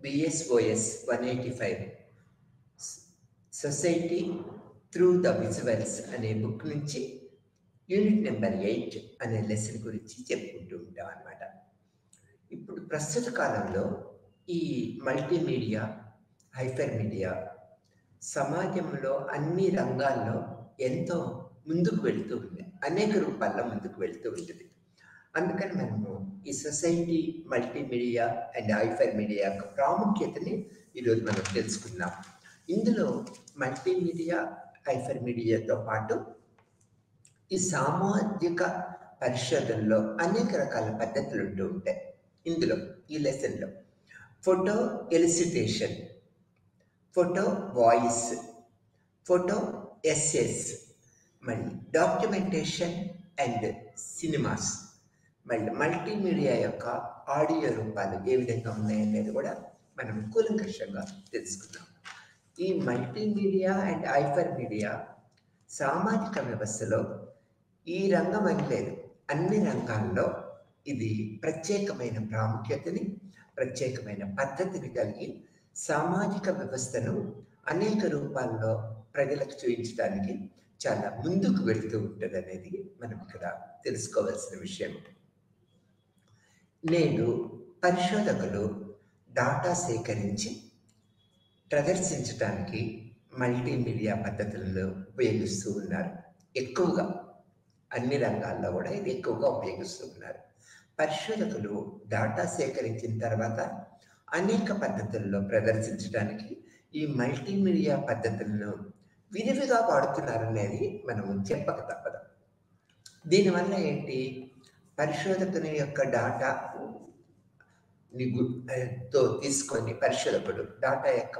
BSOS 185 society through the visuals అనే book నుంచి unit number 8 అనే లెసన్ గురించి చెప్పుకుంటూ ఉంటాం అన్నమాట. ఇప్పుడు ప్రస్తుత కాలంలో ఈ మల్టీమీడియా, హైపర్ మీడియా సమాజంలో అన్ని రంగాల్లో ఎంతో ముందుకు వెళుతూ ఉంది, అనేక రూపాల్లో ముందుకు వెళుతూ ఉంటుంది. అందుకని మనము ఈ society, multimedia and hyper media యొక్క ప్రాముఖ్యతని ఈరోజు మనం తెలుసుకుందాం. ఇందులో మల్టీమీడియా, హైపర్ మీడియాతో పాటు ఈ సామాజిక పరిశోధనలో అనేక రకాల పద్ధతులు ఉంటూ ఉంటాయి. ఇందులో ఈ లెసన్లో photo elicitation, photo voice, photo essays, మళ్ళీ డాక్యుమెంటేషన్ అండ్ సినిమాస్, మళ్ళీ మల్టీమీడియా యొక్క ఆడియో రూపాలు ఏ విధంగా ఉన్నాయనేది కూడా మనం కూలంకషంగా తెలుసుకుందాం. ఈ మల్టీమీడియా అండ్ హైపర్ మీడియా సామాజిక వ్యవస్థలో ఈ రంగం అని లేదు, అన్ని రంగాల్లో ఇది ప్రత్యేకమైన ప్రాముఖ్యతని, ప్రత్యేకమైన పద్ధతిని కలిగి సామాజిక వ్యవస్థను అనేక రూపాల్లో ప్రజలకు చూపించడానికి చాలా ముందుకు వెళుతూ ఉంటుంది అనేది మనం ఇక్కడ తెలుసుకోవాల్సిన విషయం. నేడు పరిశోధకులు డాటా సేకరించి ప్రదర్శించడానికి మల్టీమీడియా పద్ధతులను ఉపయోగిస్తూ ఉన్నారు. ఎక్కువగా అన్ని రంగాల్లో కూడా ఇది ఎక్కువగా ఉపయోగిస్తూ ఉన్నారు. పరిశోధకులు డాటా సేకరించిన తర్వాత అనేక పద్ధతుల్లో ప్రదర్శించడానికి ఈ మల్టీమీడియా పద్ధతులను విరివిగా వాడుతున్నారనేది మనము చెప్పక తప్పదు. దీనివల్ల ఏంటి, పరిశోధకుని యొక్క డాటా తో తీసుకొని పరిశోధకుడు డాటా యొక్క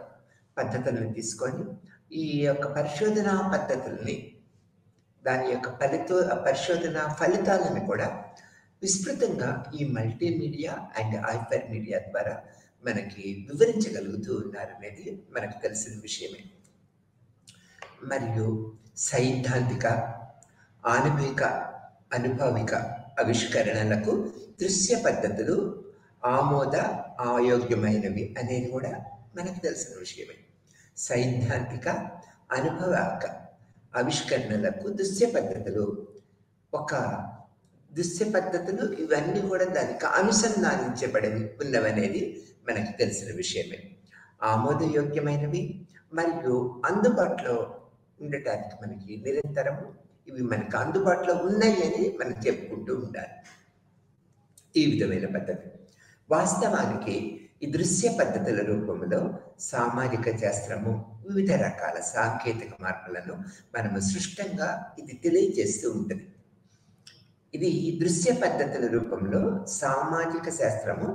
పద్ధతులను తీసుకొని ఈ యొక్క పరిశోధనా పద్ధతుల్ని, దాని యొక్క పరిశోధన ఫలితాలను కూడా విస్తృతంగా ఈ మల్టీమీడియా అండ్ హైపర్ మీడియా ద్వారా మనకి వివరించగలుగుతూ ఉన్నారనేది మనకు తెలిసిన విషయమే. మరియు సైద్ధాంతిక, ఆనుభవిక, అనుభవిక ఆవిష్కరణలకు దృశ్య పద్ధతులు ఆయోగ్యమైనవి అనేది కూడా మనకు తెలిసిన విషయమే. సైద్ధాంతిక, అనుభవిక ఆవిష్కరణలకు దృశ్య పద్ధతులు, దృశ్య పద్ధతులు ఇవన్నీ కూడా దానికి అనుసంధానించబడి ఉన్నవనేది మనకు తెలిసిన విషయమే. ఆమోదయోగ్యమైనవి మరియు అందుబాటులో ఉండటానికి మనకి నిరంతరము ఇవి మనకు అందుబాటులో ఉన్నాయి అని మనం చెప్పుకుంటూ ఉండాలి. ఈ విధమైన పద్ధతి వాస్తవానికి ఈ దృశ్య పద్ధతుల రూపంలో సామాజిక శాస్త్రము వివిధ రకాల సాంకేతిక మార్పులను మనము సృష్టంగా ఇది తెలియజేస్తూ ఉంటుంది. ఇది దృశ్య పద్ధతుల రూపంలో సామాజిక శాస్త్రము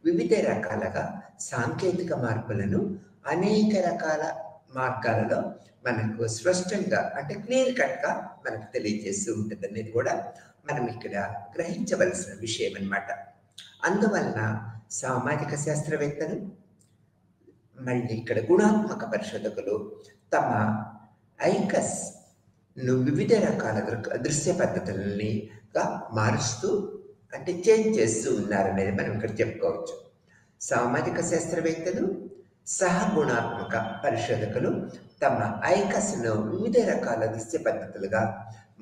వివిధ రకాలుగా సాంకేతిక మార్పులను అనేక రకాల మార్గాలలో మనకు స్పష్టంగా, అంటే క్లియర్ కట్గా మనకు తెలియజేస్తూ ఉంటుంది అనేది కూడా మనం ఇక్కడ గ్రహించవలసిన విషయం అన్నమాట. అందువలన సామాజిక శాస్త్రవేత్తలు, మళ్ళీ ఇక్కడ గుణాత్మక పరిశోధకులు తమ ఐకస్ను వివిధ రకాల దృశ్య పద్ధతులని మారుస్తూ, అంటే చేంజ్ చేస్తూ ఉన్నారనేది మనం ఇక్కడ చెప్పుకోవచ్చు. సామాజిక శాస్త్రవేత్తలు, సహగుణాత్మక పరిశోధకులు తమ ఐకస్ను వివిధ రకాల దృశ్య పద్ధతులుగా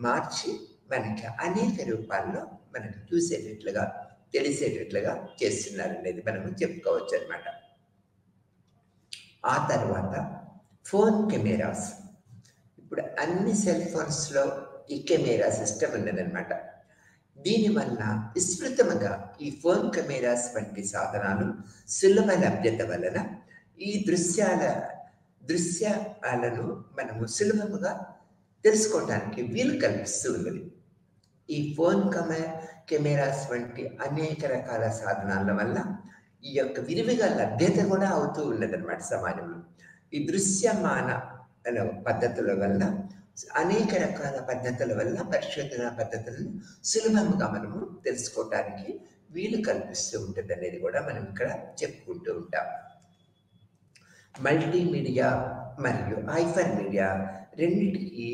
మార్చి మనకి అనేక రూపాల్లో మనకు చూసేటట్లుగా, తెలిసేటట్లుగా చేస్తున్నారనేది మనము చెప్పుకోవచ్చు అన్నమాట. ఆ తర్వాత ఫోన్ కెమెరాస్. ఇప్పుడు అన్ని సెల్ ఫోన్స్లో ఈ కెమెరా సిస్టమ్ ఉన్నదన్నమాట. దీనివల్ల విస్తృతంగా ఈ ఫోన్ కెమెరాస్ వంటి సాధనాలు సులభ లభ్యత వలన ఈ దృశ్యాలను మనము సులభముగా తెలుసుకోవటానికి వీలు కల్పిస్తూ ఉన్నది. ఈ ఫోన్ కెమెరాస్ వంటి అనేక రకాల సాధనాల వల్ల ఈ యొక్క విరివిగా లభ్యత కూడా అవుతూ ఉన్నదన్నమాట సమాజంలో. ఈ దృశ్యమాన పద్ధతుల వల్ల, అనేక రకాల పద్ధతుల వల్ల పరిశోధన పద్ధతులను సులభంగా మనము తెలుసుకోవటానికి వీలు కల్పిస్తూ ఉంటుంది అనేది కూడా మనం ఇక్కడ చెప్పుకుంటూ ఉంటాం. మల్టీమీడియా మరియు హైపర్ మీడియా రెండింటికి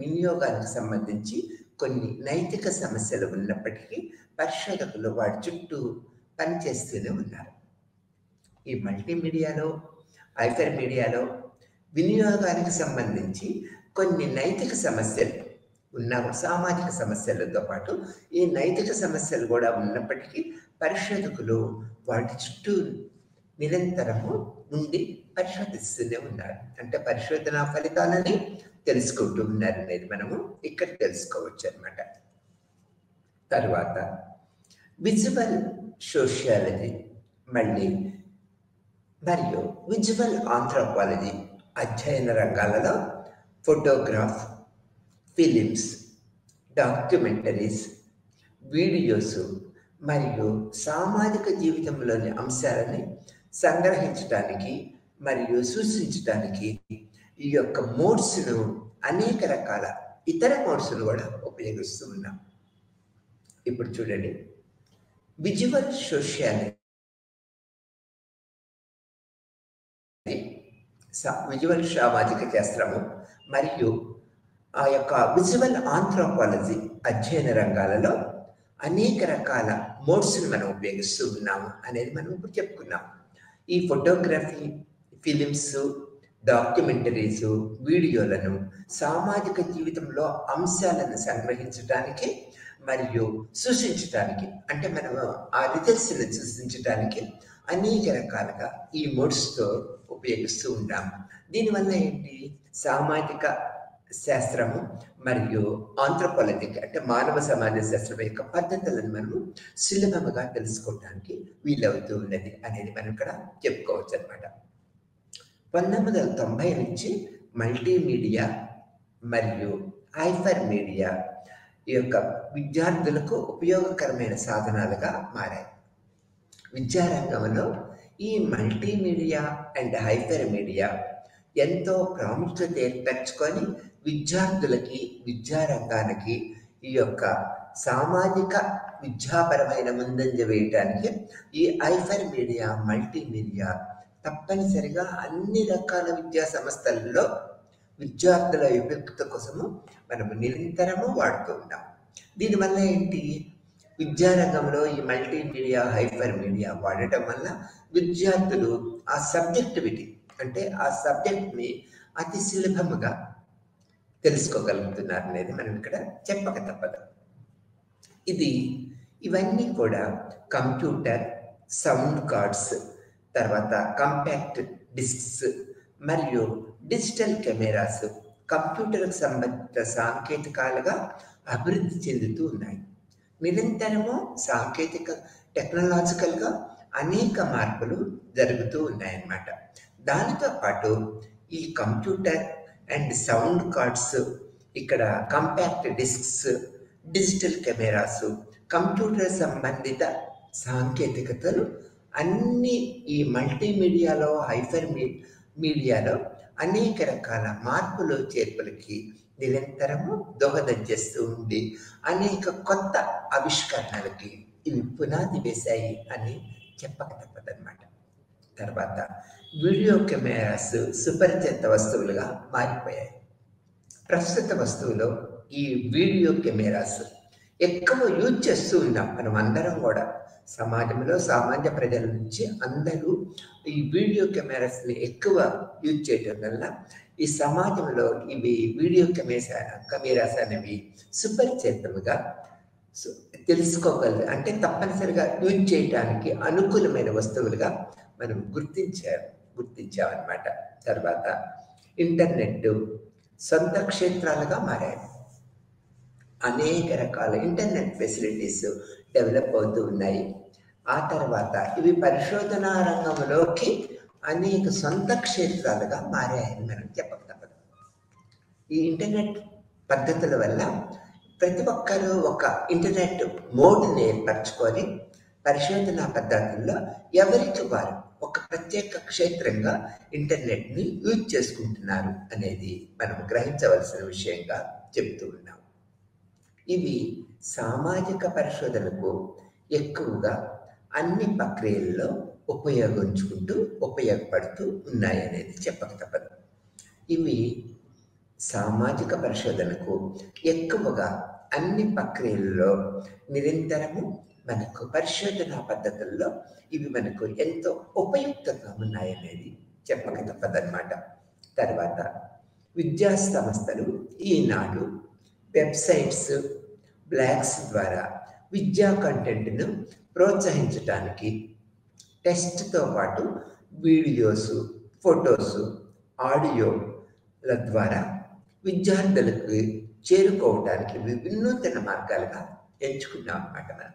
వినియోగానికి సంబంధించి కొన్ని నైతిక సమస్యలు ఉన్నప్పటికీ పరిశోధకులు వాటి చుట్టూ పనిచేస్తూనే ఉన్నారు. ఈ మల్టీమీడియాలో, హైపర్ మీడియాలో వినియోగానికి సంబంధించి కొన్ని నైతిక సమస్యలు ఉన్న సామాజిక సమస్యలతో పాటు ఈ నైతిక సమస్యలు కూడా ఉన్నప్పటికీ పరిశోధకులు వాటి చుట్టూ నిరంతరము ఉండి పరిశోధిస్తూనే ఉన్నారు. అంటే పరిశోధన ఫలితాలని తెలుసుకుంటూ ఉన్నారు అనేది మనము ఇక్కడ తెలుసుకోవచ్చు అన్నమాట. తర్వాత విజువల్ సోషియాలజీ మరియు విజువల్ ఆంథ్రోపాలజీ అధ్యయన రంగాలలో ఫోటోగ్రాఫ్, ఫిలిమ్స్, డాక్యుమెంటరీస్, వీడియోస్ మరియు సామాజిక జీవితంలోని అంశాలని సంగ్రహించడానికి మరియు సూచించడానికి ఈ యొక్క మోడ్స్ను అనేక రకాల ఇతర మోడ్స్ను కూడా ఉపయోగిస్తూ ఉన్నాం. ఇప్పుడు చూడండి, విజువల్ సోషియాలజీ, విజువల్ సామాజిక శాస్త్రము మరియు ఆ యొక్క విజువల్ ఆంథ్రోపాలజీ అధ్యయన రంగాలలో అనేక రకాల మోడ్స్ని మనం ఉపయోగిస్తూ ఉన్నాము అనేది మనం ఇప్పుడు చెప్పుకున్నాం. ఈ ఫోటోగ్రఫీ, ఫిలిమ్స్, డాక్యుమెంటరీస్, వీడియోలను సామాజిక జీవితంలో అంశాలను సంగ్రహించడానికి మరియు సూచించడానికి, అంటే మనం ఆ రిజల్ట్స్ని సూచించడానికి అనేక రకాలుగా ఈ మోడ్స్తో ఉపయోగిస్తూ ఉంటాం. దీనివల్ల ఏంటి, సామాజిక శాస్త్రము మరియు ఆంథ్రోపాలజీ అంటే మానవ సమాజ శాస్త్రం యొక్క పద్ధతులను మనము సులభంగా తెలుసుకోవడానికి వీలవుతూ ఉన్నది అనేది మనం ఇక్కడ చెప్పుకోవచ్చు అనమాట. 1990 నుంచి మల్టీమీడియా మరియు హైపర్ మీడియా ఈ యొక్క విద్యార్థులకు ఉపయోగకరమైన సాధనాలుగా మారాయి. విద్యారంగంలో ఈ మల్టీమీడియా అండ్ హైపర్ మీడియా ఎంతో ప్రాముఖ్యత ఏర్పరచుకొని విద్యార్థులకి, విద్యారంగానికి ఈ యొక్క సామాజిక విద్యాపరమైన ముందంజ వేయడానికి ఈ హైపర్ మీడియా, మల్టీమీడియా తప్పనిసరిగా అన్ని రకాల విద్యా సంస్థలలో విద్యార్థుల ఉపయుక్త కోసము మనము నిరంతరము వాడుతూ ఉంటాం. దీనివల్ల ఏంటి, విద్యారంగంలో ఈ మల్టీమీడియా, హైపర్ మీడియా వాడటం వల్ల విద్యార్థులు ఆ సబ్జెక్టివిటీ అంటే ఆ సబ్జెక్ట్ని అతి సులభముగా తెలుసుకోగలుగుతున్నారు అనేది మనం ఇక్కడ చెప్పక తప్పదు. ఇవన్నీ కూడా కంప్యూటర్, సౌండ్ కార్డ్స్, తర్వాత కాంపాక్ట్ డిస్క్స్ మరియు డిజిటల్ కెమెరాస్, కంప్యూటర్కి సంబంధించిన సాంకేతికాలుగా అభివృద్ధి చెందుతూ ఉన్నాయి. నిరంతరము సాంకేతిక టెక్నాలజికల్గా అనేక మార్పులు జరుగుతూ ఉన్నాయన్నమాట. దానితో పాటు ఈ కంప్యూటర్ అండ్ సౌండ్ కార్డ్స్, ఇక్కడ compact discs, digital cameras, computer సంబంధిత సాంకేతికతలు అన్నీ ఈ మల్టీమీడియాలో, హైపర్ మీడియాలో అనేక రకాల మార్పులు చేర్పులకి నిరంతరము దోహదం చేస్తూ ఉండి అనేక కొత్త ఆవిష్కరణలకి ఇవి పునాది వేశాయి అని చెప్పక తప్పదన్నమాట. తర్వాత వీడియో కెమెరాస్ సుపరిచిత వస్తువులుగా మారిపోయాయి. ప్రస్తుత వస్తువులో ఈ వీడియో కెమెరాస్ ఎక్కువ యూజ్ చేస్తూ ఉన్నాం. మనం అందరం కూడా సమాజంలో సామాన్య ప్రజల నుంచి అందరూ ఈ వీడియో కెమెరాస్ని ఎక్కువ యూజ్ చేయడం వల్ల ఈ సమాజంలో ఇవి వీడియో కెమెరాస్ అనేవి సుపరిచితముగా తెలుసుకోగలరు, అంటే యూజ్ చేయడానికి అనుకూలమైన వస్తువులుగా మనం గుర్తించామన్నమాట. తర్వాత ఇంటర్నెట్ సొంత క్షేత్రాలుగా మారాయి. అనేక రకాల ఇంటర్నెట్ ఫెసిలిటీస్ డెవలప్ అవుతూ ఉన్నాయి. ఆ తర్వాత ఇవి పరిశోధనా రంగంలోకి అనేక సొంత క్షేత్రాలుగా మారాయని మనం చెప్పక తప్పదు. ఈ ఇంటర్నెట్ పద్ధతుల వల్ల ప్రతి ఒక్కరూ ఒక ఇంటర్నెట్ మోడ్ని ఏర్పరచుకొని పరిశోధనా పద్ధతుల్లో ఎవరికి వారు ఒక ప్రత్యేక క్షేత్రంగా ఇంటర్నెట్ని యూజ్ చేసుకుంటున్నారు అనేది మనం గ్రహించవలసిన విషయంగా చెబుతూ ఉన్నాం. ఇవి సామాజిక పరిశోధనకు ఎక్కువగా అన్ని ప్రక్రియల్లో ఉపయోగపడుతూ ఉన్నాయనేది చెప్పక తప్పదు. ఇవి సామాజిక పరిశోధనకు ఎక్కువగా అన్ని ప్రక్రియల్లో నిరంతరము మనకు పరిశోధనా పద్ధతుల్లో ఇవి మనకు ఎంతో ఉపయుక్తంగా ఉన్నాయనేది చెప్పక తప్పదన్నమాట. తర్వాత విద్యా సంస్థలు ఈనాడు వెబ్సైట్స్, బ్లాగ్స్ ద్వారా విద్యా కంటెంట్ను ప్రోత్సహించడానికి టెస్ట్తో పాటు వీడియోస్, ఫొటోస్, ఆడియోల ద్వారా విద్యార్థులకు చేరుకోవడానికి వినూత్న మార్గాలుగా ఎంచుకున్నాం అన్నమాట. మనం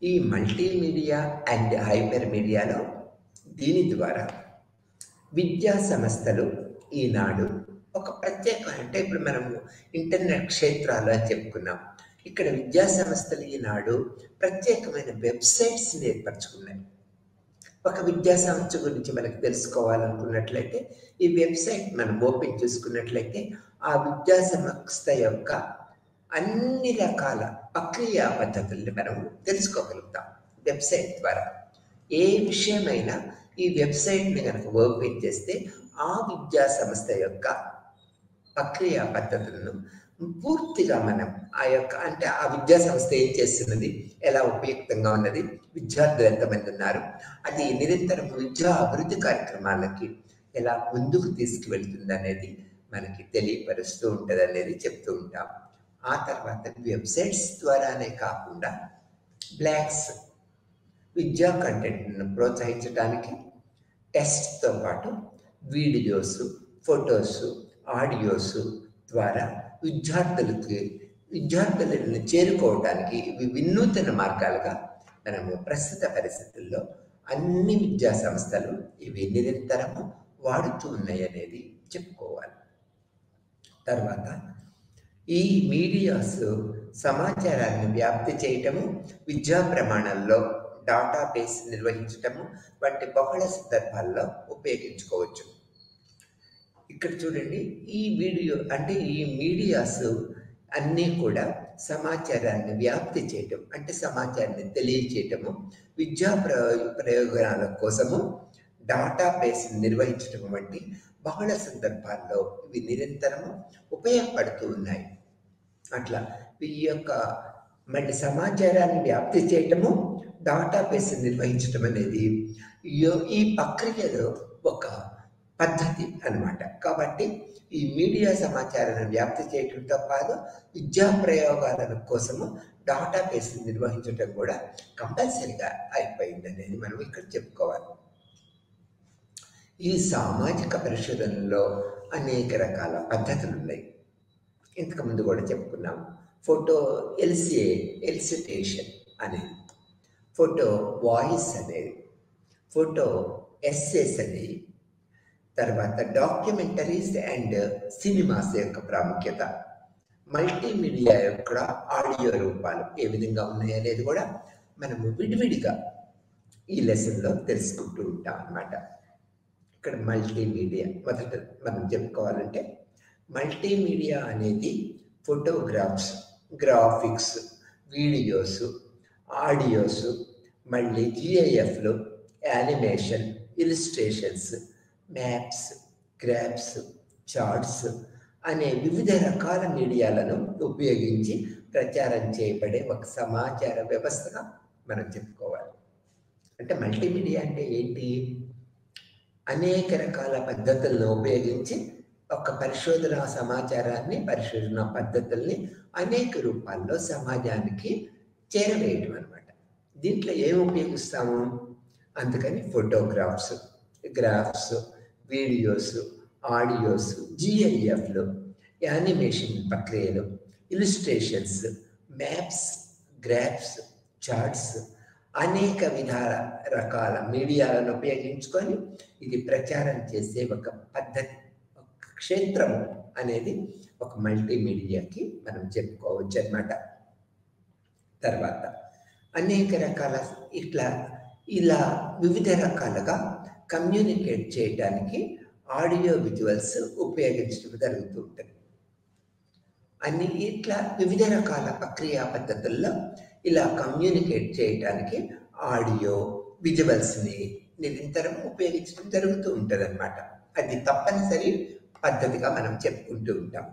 ఈ మల్టీమీడియా అండ్ హైపర్ మీడియాలో దీని ద్వారా విద్యా సంస్థలు ఈనాడు ఒక ప్రత్యేక, అంటే ఇప్పుడు మనము ఇంటర్నెట్ క్షేత్రాలు అని చెప్పుకున్నాం, ఇక్కడ విద్యా సంస్థలు ఈనాడు ప్రత్యేకమైన వెబ్సైట్స్ని ఏర్పరచుకున్నాయి. ఒక విద్యా సంస్థ గురించి మనకు తెలుసుకోవాలనుకున్నట్లయితే ఈ వెబ్సైట్ మనం ఓపెన్ చేసుకున్నట్లయితే ఆ విద్యా సంస్థ యొక్క అన్ని రకాల ప్రక్రియా పద్ధతుల్ని మనం తెలుసుకోగలుగుతాం వెబ్సైట్ ద్వారా. ఏ విషయమైనా ఈ వెబ్సైట్ని కనుక ఓపెన్ చేస్తే ఆ విద్యా సంస్థ యొక్క ప్రక్రియా పద్ధతులను పూర్తిగా మనం ఆ యొక్క, అంటే ఆ విద్యా సంస్థ ఏం చేస్తున్నది, ఎలా ఉపయుక్తంగా ఉన్నది, విద్యార్థులు ఎంతమంది ఉన్నారు, అది నిరంతరం విద్యా అభివృద్ధి కార్యక్రమాలకి ఎలా ముందుకు తీసుకువెళ్తుంది అనేది మనకి తెలియపరుస్తూ ఉంటుంది అనేది చెప్తూ ఉంటాం. ఆ తర్వాత వెబ్సైట్స్ ద్వారానే కాకుండా బ్లాగ్స్ విద్యా కంటెంట్ను ప్రోత్సహించడానికి టెస్ట్తో పాటు వీడియోస్, ఫొటోస్, ఆడియోస్ ద్వారా విద్యార్థులను చేరుకోవడానికి ఇవి వినూత్న మార్గాలుగా మనము ప్రస్తుత పరిస్థితుల్లో అన్ని విద్యా సంస్థలు ఇవి నిరంతరము వాడుతూ ఉన్నాయి అనేది చెప్పుకోవాలి. తర్వాత ఈ మీడియాస్ సమాచారాన్ని వ్యాప్తి చేయటము, విద్యా ప్రమాణాల్లో డేటాబేస్ నిర్వహించటము వంటి బహుళ సందర్భాల్లో ఉపయోగించుకోవచ్చు. ఇక్కడ చూడండి, ఈ వీడియో అంటే ఈ మీడియాస్ అన్నీ కూడా సమాచారాన్ని వ్యాప్తి చేయటం, అంటే సమాచారాన్ని తెలియచేయటము, విద్యా ప్రయోజనాల కోసము డేటాబేస్ నిర్వహించటం వంటి బహుళ సందర్భాల్లో ఇవి నిరంతరము ఉపయోగపడుతూ ఉన్నాయి. అట్లా ఈ యొక్క మళ్ళీ సమాచారాన్ని వ్యాప్తి చేయటము, డేటాబేస్ నిర్వహించటం అనేది ఈ ప్రక్రియలో ఒక పద్ధతి అన్నమాట. కాబట్టి ఈ మీడియా సమాచారాన్ని వ్యాప్తి చేయడంతో పాటు విద్యా ప్రయోగాల కోసము డేటాబేస్ నిర్వహించడం కూడా కంపల్సరిగా అయిపోయింది అనేది మనం ఇక్కడ చెప్పుకోవాలి. ఈ సామాజిక పరిశోధనలో అనేక రకాల పద్ధతులు ఉన్నాయి. ఇంతకుముందు కూడా చెప్పుకున్నాం. ఫోటో ఎలిసిటేషన్ అనేది, ఫోటో వాయిస్ అనేది, ఫోటో ఎస్సేస్ అనేది, తర్వాత డాక్యుమెంటరీస్ అండ్ సినిమాస్ యొక్క ప్రాముఖ్యత, మల్టీమీడియా యొక్క ఆడియో రూపాలు ఏ విధంగా ఉన్నాయి అనేది కూడా మనము విడివిడిగా ఈ లెసన్లో తెలుసుకుంటూ ఉంటాం అన్నమాట. ఇక్కడ మల్టీమీడియా మొదట మనం చెప్పుకోవాలంటే, మల్టీమీడియా అనేది ఫోటోగ్రాఫ్స్, గ్రాఫిక్స్, వీడియోస్, ఆడియోస్, మళ్ళీ జిఐఎఫ్లు, animation, illustrations, maps, graphs, charts అనే వివిధ రకాల మీడియాలను ఉపయోగించి ప్రచారం చేయబడే ఒక సమాచార వ్యవస్థగా మనం చెప్పుకోవాలి. అంటే మల్టీమీడియా అంటే ఏంటి? అనేక రకాల పద్ధతులను ఉపయోగించి ఒక పరిశోధన సమాచారాన్ని, పరిశోధన పద్ధతుల్ని అనేక రూపాల్లో సమాజానికి చేరవేయటం అనమాట. దీంట్లో ఏం ఉపయోగిస్తాము? అందుకని ఫోటోగ్రాఫ్స్, గ్రాఫ్స్, వీడియోస్, ఆడియోస్, జిఐఎఫ్లు, యానిమేషన్ ప్రక్రియలు, ఇలిస్ట్రేషన్స్, మ్యాప్స్, గ్రాఫ్స్, చార్ట్స్ అనేక విధాల రకాల మీడియాలను ఉపయోగించుకొని ఇది ప్రచారం చేసే ఒక పద్ధతి, ఒక క్షేత్రం అనేది ఒక మల్టీమీడియాకి మనం చెప్పుకోవచ్చు అన్నమాట. తర్వాత అనేక రకాల ఇలా వివిధ రకాలుగా కమ్యూనికేట్ చేయడానికి ఆడియో విజువల్స్ ఉపయోగించడం జరుగుతూ ఉంటుంది. ఇట్లా వివిధ రకాల ప్రక్రియా పద్ధతుల్లో ఇలా కమ్యూనికేట్ చేయడానికి ఆడియో విజువల్స్ని నిరంతరం ఉపయోగించడం జరుగుతూ ఉంటుంది అన్నమాట. అది తప్పనిసరి పద్ధతిగా మనం చెప్పుకుంటూ ఉంటాం.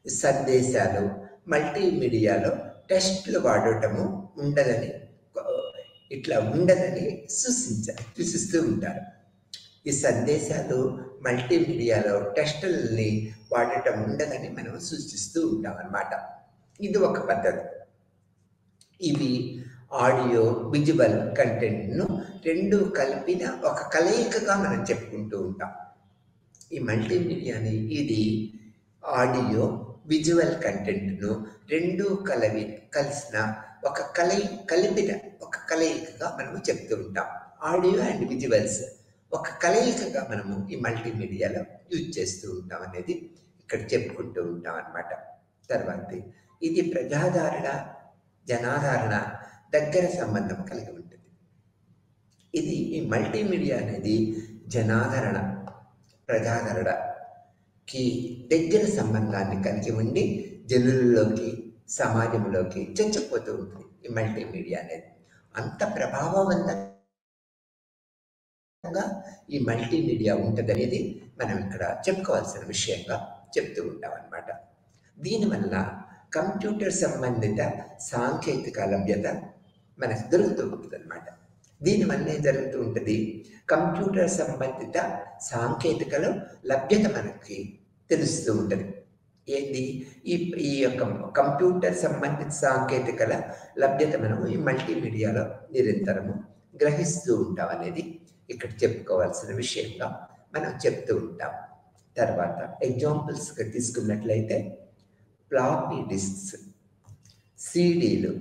సందేశాలు మల్టీమీడియాలో టెస్ట్లు వాడటము ఉండదని ఇట్లా ఉండదని సూచిస్తూ ఉంటారు. ఈ సందేశాలు మల్టీమీడియాలో టెస్టుల్ని వాడటం ఉండదని మనం సూచిస్తూ ఉంటాం అన్నమాట. ఇది ఒక పద్ధతి. ఇవి ఆడియో విజువల్ కంటెంట్ను రెండు కలిపిన ఒక కలయికగా మనం చెప్పుకుంటూ ఉంటాం. ఈ మల్టీమీడియాని ఇది ఆడియో విజువల్ కంటెంట్ను రెండు కలిసిన ఒక కలిపిన ఒక కలయికగా మనము చెప్తూ ఉంటాం. ఆడియో అండ్ విజువల్స్ ఒక కలయికగా మనము ఈ మల్టీమీడియాలో యూజ్ చేస్తూ ఉంటాం అనేది ఇక్కడ చెప్పుకుంటూ ఉంటాం అన్నమాట. తర్వాత ఇది ప్రజాదరణ జనాదరణ దగ్గర సంబంధం కలిగి ఉంటుంది. ఇది ఈ మల్టీమీడియా అనేది జనాదరణ ప్రజాదరణకి దగ్గర సంబంధాన్ని కలిగి ఉండి జనుల్లోకి సమాజంలోకి చొచ్చుకుపోతూ ఉంటుంది. ఈ మల్టీమీడియా అనేది అంత ప్రభావవంతంగా ఈ మల్టీమీడియా ఉంటుంది అనేది మనం ఇక్కడ చెప్పుకోవాల్సిన విషయంగా చెప్తూ ఉంటాం అన్నమాట. దీనివల్ల కంప్యూటర్ సంబంధిత సాంకేతిక లభ్యత మనకు దొరుకుతూ ఉంటుంది అన్నమాట. దీనివల్ల ఏం జరుగుతూ ఉంటుంది, కంప్యూటర్ సంబంధిత సాంకేతికలో లభ్యత మనకి తెలుస్తూ ఉంటుంది. ఏంది ఈ యొక్క కంప్యూటర్ సంబంధిత సాంకేతికల లభ్యత మనము ఈ మల్టీమీడియాలో నిరంతరము గ్రహిస్తూ ఉంటాం అనేది ఇక్కడ చెప్పుకోవాల్సిన విషయంగా మనం చెప్తూ ఉంటాం. తర్వాత ఎగ్జాంపుల్స్గా తీసుకున్నట్లయితే ఫ్లాపీ డిస్క్స్, సీడీలు,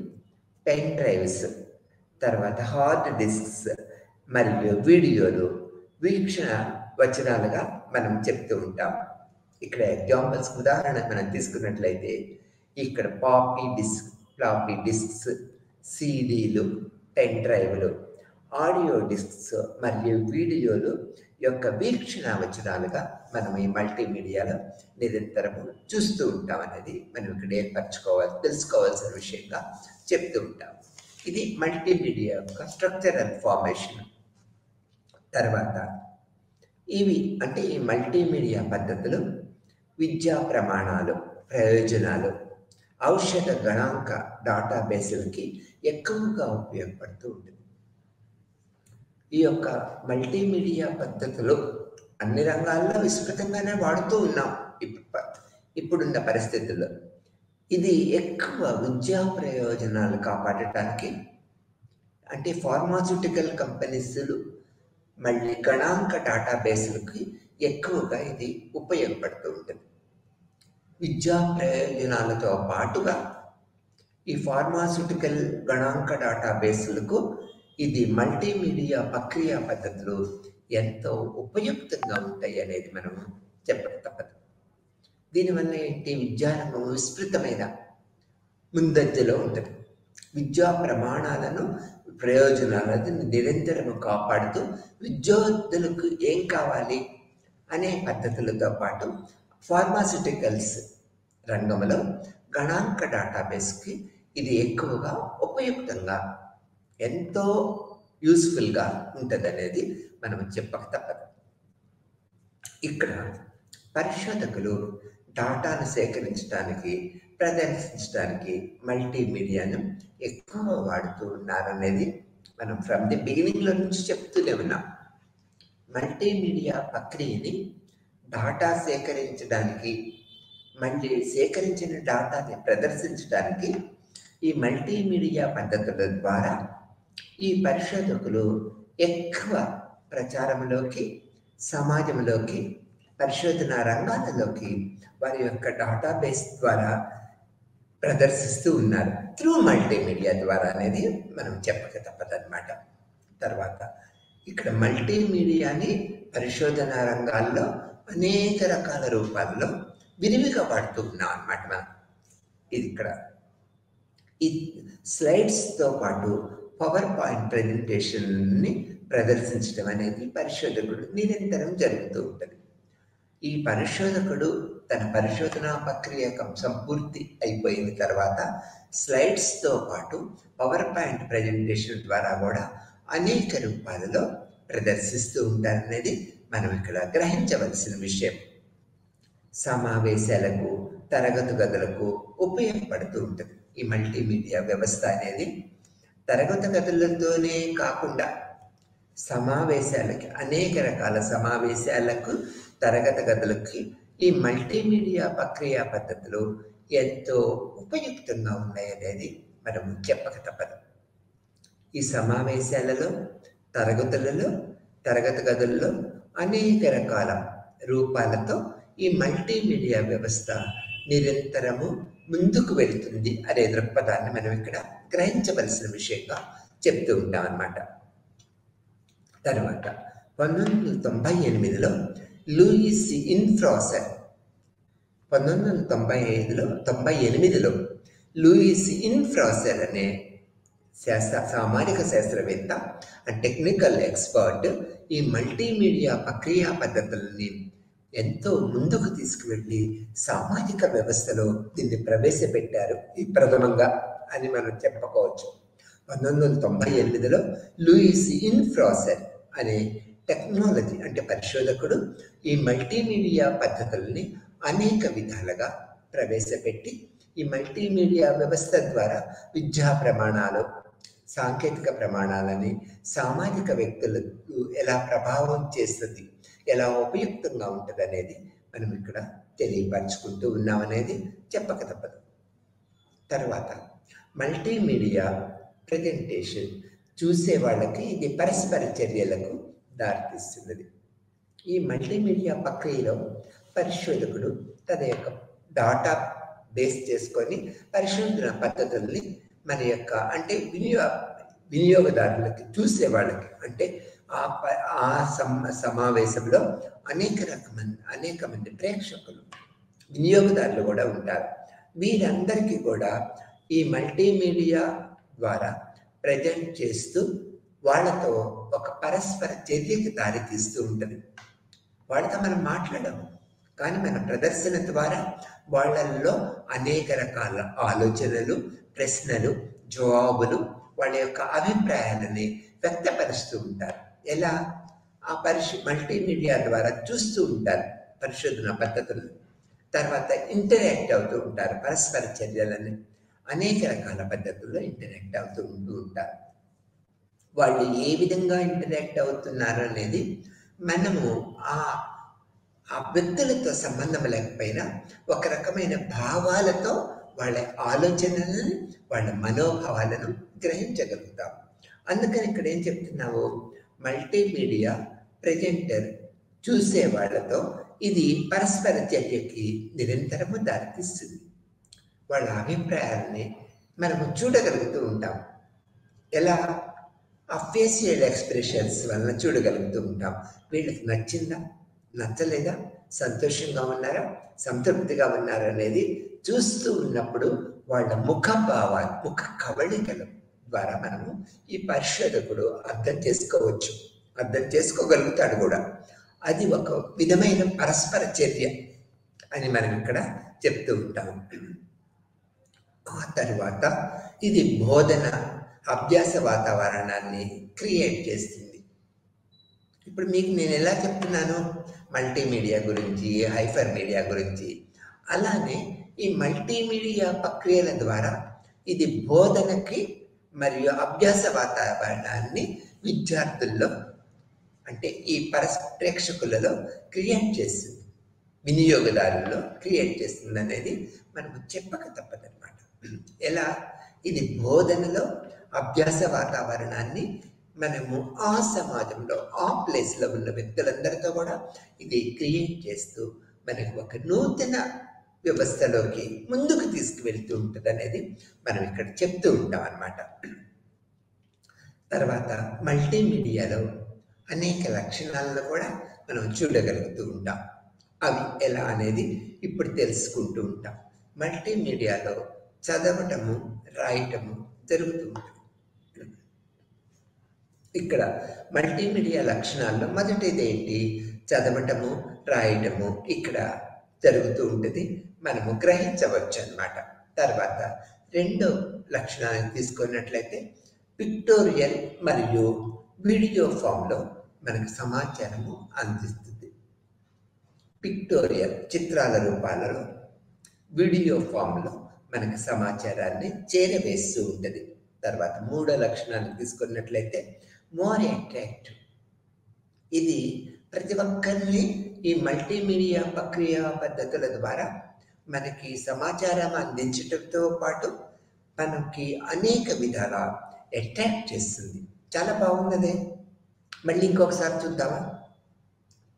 పెన్ డ్రైవ్స్, తర్వాత హార్డ్ డిస్క్స్ మరియు వీడియోలు వీక్షణ వచనాలుగా మనం చెప్తూ ఉంటాం. ఇక్కడ ఎగ్జాంపుల్స్ ఉదాహరణ మనం తీసుకున్నట్లయితే ఇక్కడ ఫ్లాపీ డిస్క్స్, సీడీలు, పెన్ డ్రైవ్లు, ఆడియో డిస్క్స్ మరియు వీడియోలు యొక్క వీక్షణ వచనాలుగా మనం ఈ మల్టీమీడియాలో నిరంతరము చూస్తూ ఉంటాం అనేది మనం ఇక్కడ తెలుసుకోవాల్సిన విషయంగా చెప్తూ ఉంటాం. ఇది మల్టీమీడియా యొక్క స్ట్రక్చర్ అండ్ ఫార్మేషన్. తర్వాత ఇవి అంటే ఈ మల్టీమీడియా పద్ధతులు విద్యా ప్రమాణాలు, ప్రయోజనాలు, ఔషధ గణాంక డేటాబేసులకి ఎక్కువగా ఉపయోగపడుతూ ఉంటుంది. ఈ యొక్క మల్టీమీడియా పద్ధతులు అన్ని రంగాల్లో విస్తృతంగానే వాడుతూ ఉన్నాం ఇప్పుడున్న పరిస్థితుల్లో. ఇది ఎక్కువ విద్యా ప్రయోజనాలు కాపాడటానికి అంటే ఫార్మాస్యూటికల్ కంపెనీస్లు మళ్ళీ గణాంక డేటాబేసులకి ఎక్కువగా ఇది ఉపయోగపడుతూ ఉంటుంది. విద్యా ప్రయోజనాలతో పాటుగా ఈ ఫార్మాస్యూటికల్ గణాంక డేటాబేసులకు ఇది మల్టీమీడియా ప్రక్రియ పద్ధతులు ఎంతో ఉపయుక్తంగా ఉంటాయి అనేది మనం చెప్పక తప్పదు. దీనివల్ల ఏంటి, విద్యారంగం విస్తృతమైన ముందంజలో ఉంటుంది. విద్యా ప్రమాణాలను ప్రయోజనాలను నిరంతరం కాపాడుతూ విద్యార్థులకు ఏం కావాలి అనే పద్ధతులతో పాటు ఫార్మాస్యూటికల్స్ రంగంలో గణాంక డేటాబేస్కి ఇది ఎక్కువగా ఉపయుక్తంగా ఎంతో యూస్ఫుల్గా ఉంటుంది అనేది మనం చెప్పక తప్పదు. ఇక్కడ పరిశోధకులు డేటాను సేకరించడానికి, ప్రదర్శించడానికి మల్టీమీడియాను ఎక్కువ వాడుతూ ఉన్నారనేది మనం ఫ్రమ్ ది బిగినింగ్లో నుంచి చెప్తూనే ఉన్నాం. మల్టీమీడియా ప్రక్రియని డేటా సేకరించడానికి, మళ్ళీ సేకరించిన డేటాని ప్రదర్శించడానికి ఈ మల్టీమీడియా పద్ధతుల ద్వారా ఈ పరిశోధకులు ఎక్కువ ప్రచారంలోకి, సమాజంలోకి, పరిశోధన రంగాలలోకి వారి యొక్క డేటాబేస్ ద్వారా ప్రదర్శిస్తూ ఉన్నారు. త్రూ మల్టీమీడియా ద్వారా అనేది మనం చెప్పక తప్పదన్నమాట. తర్వాత ఇక్కడ మల్టీమీడియాని పరిశోధన రంగాల్లో అనేక రకాల రూపాల్లో విరివిగా వాడుతూ ఉన్నాం అన్నమాట మనం. ఇది ఇక్కడ ఈ స్లైడ్స్తో పాటు పవర్ పాయింట్ ప్రెజెంటేషన్ని ప్రదర్శించడం అనేది పరిశోధకుడు నిరంతరం జరుగుతూ ఉంటుంది. ఈ పరిశోధకుడు తన పరిశోధనా ప్రక్రియ సంపూర్తి అయిపోయిన తర్వాత స్లైడ్స్తో పాటు పవర్ పాయింట్ ప్రెజెంటేషన్ ద్వారా కూడా అనేక రూపాలలో ప్రదర్శిస్తూ ఉంటారనేది మనం ఇక్కడ గ్రహించవలసిన విషయం. సమావేశాలకు, తరగతి గదులకు, ఉపయోగపడుతూ ఉంటుంది. ఈ మల్టీమీడియా వ్యవస్థ అనేది తరగతి గదులతోనే కాకుండా సమావేశాలకి, అనేక రకాల సమావేశాలకు, తరగతి గదులకి ఈ మల్టీమీడియా ప్రక్రియ పద్ధతులు ఎంతో ఉపయుక్తంగా ఉన్నాయనేది మనం చెప్పక తప్పదు. ఈ సమావేశాలలో, తరగతి గదుల్లో అనేక రకాల రూపాలతో ఈ మల్టీమీడియా వ్యవస్థ నిరంతరము ముందుకు వెళుతుంది అనే దృక్పథాన్ని మనం ఇక్కడ గ్రహించవలసిన విషయంగా చెప్తూ ఉంటాం అన్నమాట. తర్వాత 1998లో లూయిస్ ఇన్ఫ్రాసర్, 1998లో లూయిస్ ఇన్ఫ్రాసర్ అనే సామాజిక శాస్త్రవేత్త అండ్ టెక్నికల్ ఎక్స్పర్ట్ ఈ మల్టీమీడియా ప్రక్రియా పద్ధతులని ఎంతో ముందుకు తీసుకువెళ్ళి సామాజిక వ్యవస్థలో దీన్ని ప్రవేశపెట్టారు ఈ ప్రథమంగా అని మనం చెప్పుకోవచ్చు. 1998లో లూయిస్ ఇన్ఫ్రాసర్ అనే టెక్నాలజీ అంటే పరిశోధకుడు ఈ మల్టీమీడియా పద్ధతుల్ని అనేక విధాలుగా ప్రవేశపెట్టి ఈ మల్టీమీడియా వ్యవస్థ ద్వారా విద్యా ప్రమాణాలు, సాంకేతిక ప్రమాణాలని సామాజిక వ్యక్తులకు ఎలా ప్రభావం చేస్తుంది, ఎలా ఉపయుక్తంగా ఉంటుంది అనేది మనం ఇక్కడ తెలియపరచుకుంటూ ఉన్నామనేది చెప్పక తప్పదు. తర్వాత మల్టీమీడియా ప్రజెంటేషన్ చూసే వాళ్ళకి ఇది పరస్పర చర్యలకు దారితీస్తున్నది. ఈ మల్టీమీడియా ప్రక్రియలో పరిశోధకుడు తన యొక్క డాటా బేస్ చేసుకొని పరిశోధన పద్ధతుల్ని మన యొక్క అంటే వినియోగదారులకి, చూసే వాళ్ళకి అంటే ఆ సమావేశంలో అనేక మంది ప్రేక్షకులు, వినియోగదారులు కూడా ఉంటారు. వీరందరికీ కూడా ఈ మల్టీమీడియా ద్వారా ప్రజెంట్ చేస్తూ వాళ్ళతో ఒక పరస్పర చర్యకి దారి తీస్తూ ఉంటుంది. వాళ్ళతో మనం మాట్లాడము, కానీ మన ప్రదర్శన ద్వారా వాళ్ళల్లో అనేక రకాల ఆలోచనలు, ప్రశ్నలు, జవాబులు, వాళ్ళ యొక్క అభిప్రాయాలని వ్యక్తపరుస్తూ ఉంటారు. ఎలా? ఆ మల్టీమీడియా ద్వారా చూస్తూ ఉంటారు పరిశోధన పద్ధతులు. తర్వాత ఇంటరాక్ట్ అవుతూ ఉంటారు, పరస్పర చర్యలని అనేక రకాల పద్ధతుల్లో ఇంటరాక్ట్ అవుతూ ఉంటారు. వాళ్ళు ఏ విధంగా ఇంటరాక్ట్ అవుతున్నారు అనేది మనము ఆ వ్యక్తులతో సంబంధం లేకపోయినా ఒక రకమైన భావాలతో వాళ్ళ ఆలోచనలను, వాళ్ళ మనోభావాలను గ్రహించగలుగుతాం. అందుకని ఇక్కడ ఏం చెప్తున్నావు, మల్టీమీడియా ప్రెజెంటర్ చూసే వాళ్ళతో ఇది పరస్పర చర్యకి నిరంతరము దారితీస్తుంది. వాళ్ళ అభిప్రాయాలని మనము చూడగలుగుతూ ఉంటాం. ఎలా? ఆ ఫేషియల్ ఎక్స్ప్రెషన్స్ వలన చూడగలుగుతూ ఉంటాం. వీళ్ళకి నచ్చిందా, నచ్చలేదా, సంతోషంగా ఉన్నారా, సంతృప్తిగా ఉన్నారా అనేది చూస్తూ ఉన్నప్పుడు వాళ్ళ ముఖ భావాలు, ముఖ కవళికల ద్వారా మనము ఈ పరిశోధకుడు అర్థం చేసుకోగలుగుతాడు కూడా. అది ఒక విధమైన పరస్పర చర్య అని మనం ఇక్కడ చెప్తూ ఉంటాము. ఆ తర్వాత ఇది బోధన, అభ్యాస వాతావరణాన్ని క్రియేట్ చేస్తుంది. ఇప్పుడు మీకు నేను ఎలా చెప్తున్నాను మల్టీమీడియా గురించి, హైపర్ మీడియా గురించి, అలానే ఈ మల్టీమీడియా ప్రక్రియల ద్వారా ఇది బోధనకి మరియు అభ్యాస వాతావరణాన్ని విద్యార్థుల్లో అంటే ఈ ప్రేక్షకులలో క్రియేట్ చేస్తుంది, వినియోగదారుల్లో క్రియేట్ చేస్తుంది అనేది మనము చెప్పక తప్పదన్నమాట. ఎలా? ఇది బోధనలో అభ్యాస వాతావరణాన్ని మనము ఆ సమాజంలో, ఆ ప్లేస్లో ఉన్న వ్యక్తులందరితో కూడా ఇది క్రియేట్ చేస్తూ మనకు ఒక నూతన వ్యవస్థలోకి ముందుకు తీసుకువెళ్తూ ఉంటుంది అనేది మనం ఇక్కడ చెప్తూ ఉంటాం అన్నమాట. తర్వాత మల్టీమీడియాలో అనేక లక్షణాలను కూడా మనం చూడగలుగుతూ ఉంటాం. అవి ఎలా అనేది ఇప్పుడు తెలుసుకుంటూ ఉంటాం. మల్టీమీడియాలో చదవటము, రాయటము జరుగుతూ ఉంటుంది. ఇక్కడ మల్టీమీడియా లక్షణాల్లో మొదటిది ఏంటి? చదవటము, రాయటము ఇక్కడ జరుగుతూ ఉంటుంది, మనము గ్రహించవచ్చు అన్నమాట. తర్వాత రెండో లక్షణాన్ని తీసుకున్నట్లయితే పిక్టోరియల్ మరియు వీడియో ఫామ్లో మనకు సమాచారము అందిస్తుంది. పిక్టోరియల్ చిత్రాల రూపాలలో, వీడియో ఫామ్లో మనకి సమాచారాన్ని చేరవేస్తూ ఉంటుంది. తర్వాత మూడో లక్షణాన్ని తీసుకున్నట్లయితే మోర్ అట్రాక్టివ్. ఇది ప్రతి ఒక్కరిని ఈ మల్టీమీడియా ప్రక్రియ పద్ధతుల ద్వారా మనకి సమాచారం అందించడంతో పాటు మనకి అనేక విధాల అట్రాక్ట్ చేస్తుంది. చాలా బాగున్నదే. మళ్ళీ ఇంకొకసారి చూద్దామా?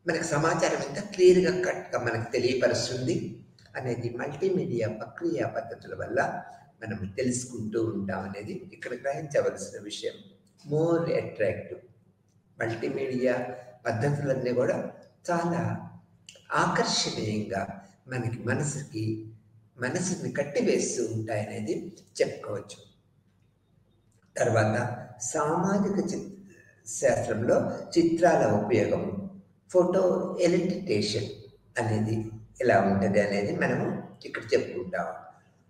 మనకు సమాచారం ఎంత క్లియర్గా కట్గా మనకు తెలియపరుస్తుంది అనేది మల్టీమీడియా ప్రక్రియ పద్ధతుల వల్ల మనం తెలుసుకుంటూ ఉంటాం అనేది ఇక్కడ గ్రహించవలసిన విషయం. More attractive. మల్టీమీడియా పద్ధతులన్నీ కూడా చాలా ఆకర్షణీయంగా మనకి మనసుని కట్టివేస్తూ ఉంటాయనేది చెప్పుకోవచ్చు. తర్వాత సామాజిక శాస్త్రంలో చిత్రాల ఉపయోగం, ఫోటో ఎలిటేషన్ అనేది ఎలా ఉంటుంది అనేది మనము ఇక్కడ చెప్పుకుంటాం.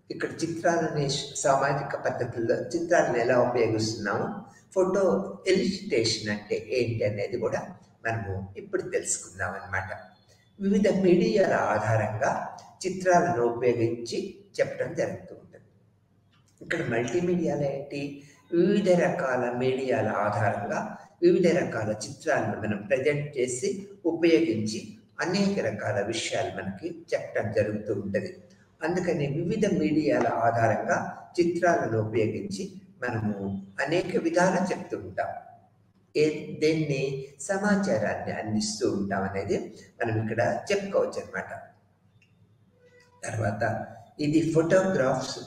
ఇక్కడ చిత్రాలని సామాజిక పద్ధతుల్లో చిత్రాలను ఎలా ఉపయోగిస్తున్నాము, ఫోటో ఎలిటేషన్ అంటే ఏంటి అనేది కూడా మనము ఇప్పుడు తెలుసుకుందాం అన్నమాట. వివిధ మీడియాల ఆధారంగా చిత్రాలను ఉపయోగించి చెప్పడం జరుగుతూ ఉంటుంది. ఇక్కడ మల్టీమీడియాలో ఏంటి? వివిధ రకాల మీడియాల ఆధారంగా వివిధ రకాల చిత్రాలను మనం ప్రజెంట్ చేసి ఉపయోగించి అనేక రకాల విషయాలు మనకి చెప్పడం జరుగుతూ ఉంటుంది. అందుకని వివిధ మీడియాల ఆధారంగా చిత్రాలను ఉపయోగించి మనము అనేక విధాలు చెప్తూ ఉంటాం. దేన్ని సమాచారాన్ని అందిస్తూ ఉంటాం అనేది మనం ఇక్కడ చెప్పుకోవచ్చు అన్నమాట. తర్వాత ఇది ఫోటోగ్రాఫ్స్,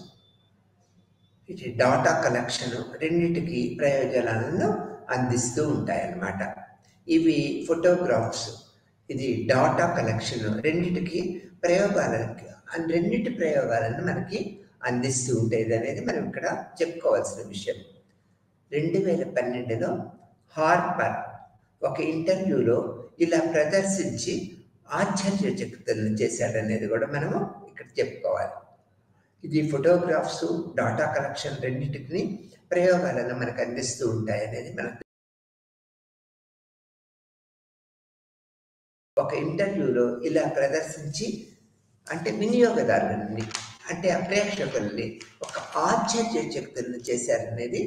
ఇది డాటా కలెక్షన్, రెండింటికి ప్రయోజనాలను అందిస్తూ ఉంటాయన్నమాట. ఇవి ఫోటోగ్రాఫ్స్, ఇది డాటా కలెక్షన్, రెండింటి ప్రయోగాలను మనకి అందిస్తూ ఉంటుంది అనేది మనం ఇక్కడ చెప్పుకోవాల్సిన విషయం. 2012లో హార్పర్ ఒక ఇంటర్వ్యూలో ఇలా ప్రదర్శించి ఆశ్చర్యచకితులను చేశాడనేది కూడా మనము ఇక్కడ చెప్పుకోవాలి. ఇది ఫోటోగ్రాఫ్స్, డాటా కలెక్షన్ రెండింటిని ప్రయోగాలను మనకు అందిస్తూ ఉంటాయనేది మనకు ఒక ఇంటర్వ్యూలో ఇలా ప్రదర్శించి అంటే వినియోగదారులని అంటే ఆ ప్రేక్షకుల్ని ఒక ఆశ్చర్యచకితులను చేశారనేది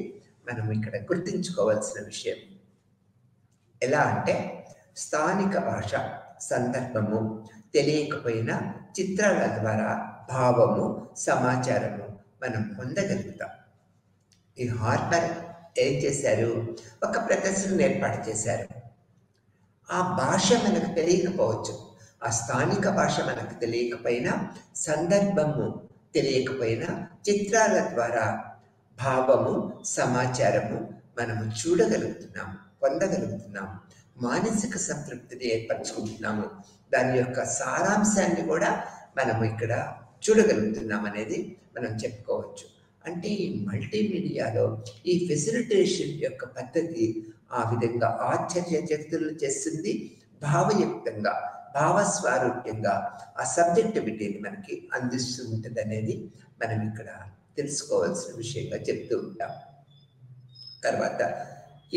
మనం ఇక్కడ గుర్తుంచుకోవాల్సిన విషయం. ఎలా అంటే స్థానిక భాష, సందర్భము తెలియకపోయినా చిత్రాల ద్వారా భావము, సమాచారము మనం పొందగలుగుతాం. ఈ హార్పర్ ఏం చేశారు? ఒక ప్రదర్శనను ఏర్పాటు చేశారు. ఆ భాష మనకు తెలియకపోవచ్చు, ఆ స్థానిక భాష మనకు తెలియకపోయినా, సందర్భము తెలియకపోయినా చిత్రాల ద్వారా భావము, సమాచారము మనము చూడగలుగుతున్నాము, పొందగలుగుతున్నాము, మానసిక సంతృప్తిని ఏర్పరచుకుంటున్నాము, దాని యొక్క సారాంశాన్ని కూడా మనము ఇక్కడ చూడగలుగుతున్నాం అనేది మనం చెప్పుకోవచ్చు. అంటే ఈ మల్టీమీడియాలో ఈ ఫెసిలిటేషన్ యొక్క పద్ధతి ఆ విధంగా ఆశ్చర్యచకితులను చేస్తుంది. భావయుక్తంగా, భావస్వారూప్యంగా ఆ సబ్జెక్టివిటీని మనకి అందిస్తూ ఉంటుంది అనేది మనం ఇక్కడ తెలుసుకోవాల్సిన విషయంగా చెప్తూ ఉంటాం. తర్వాత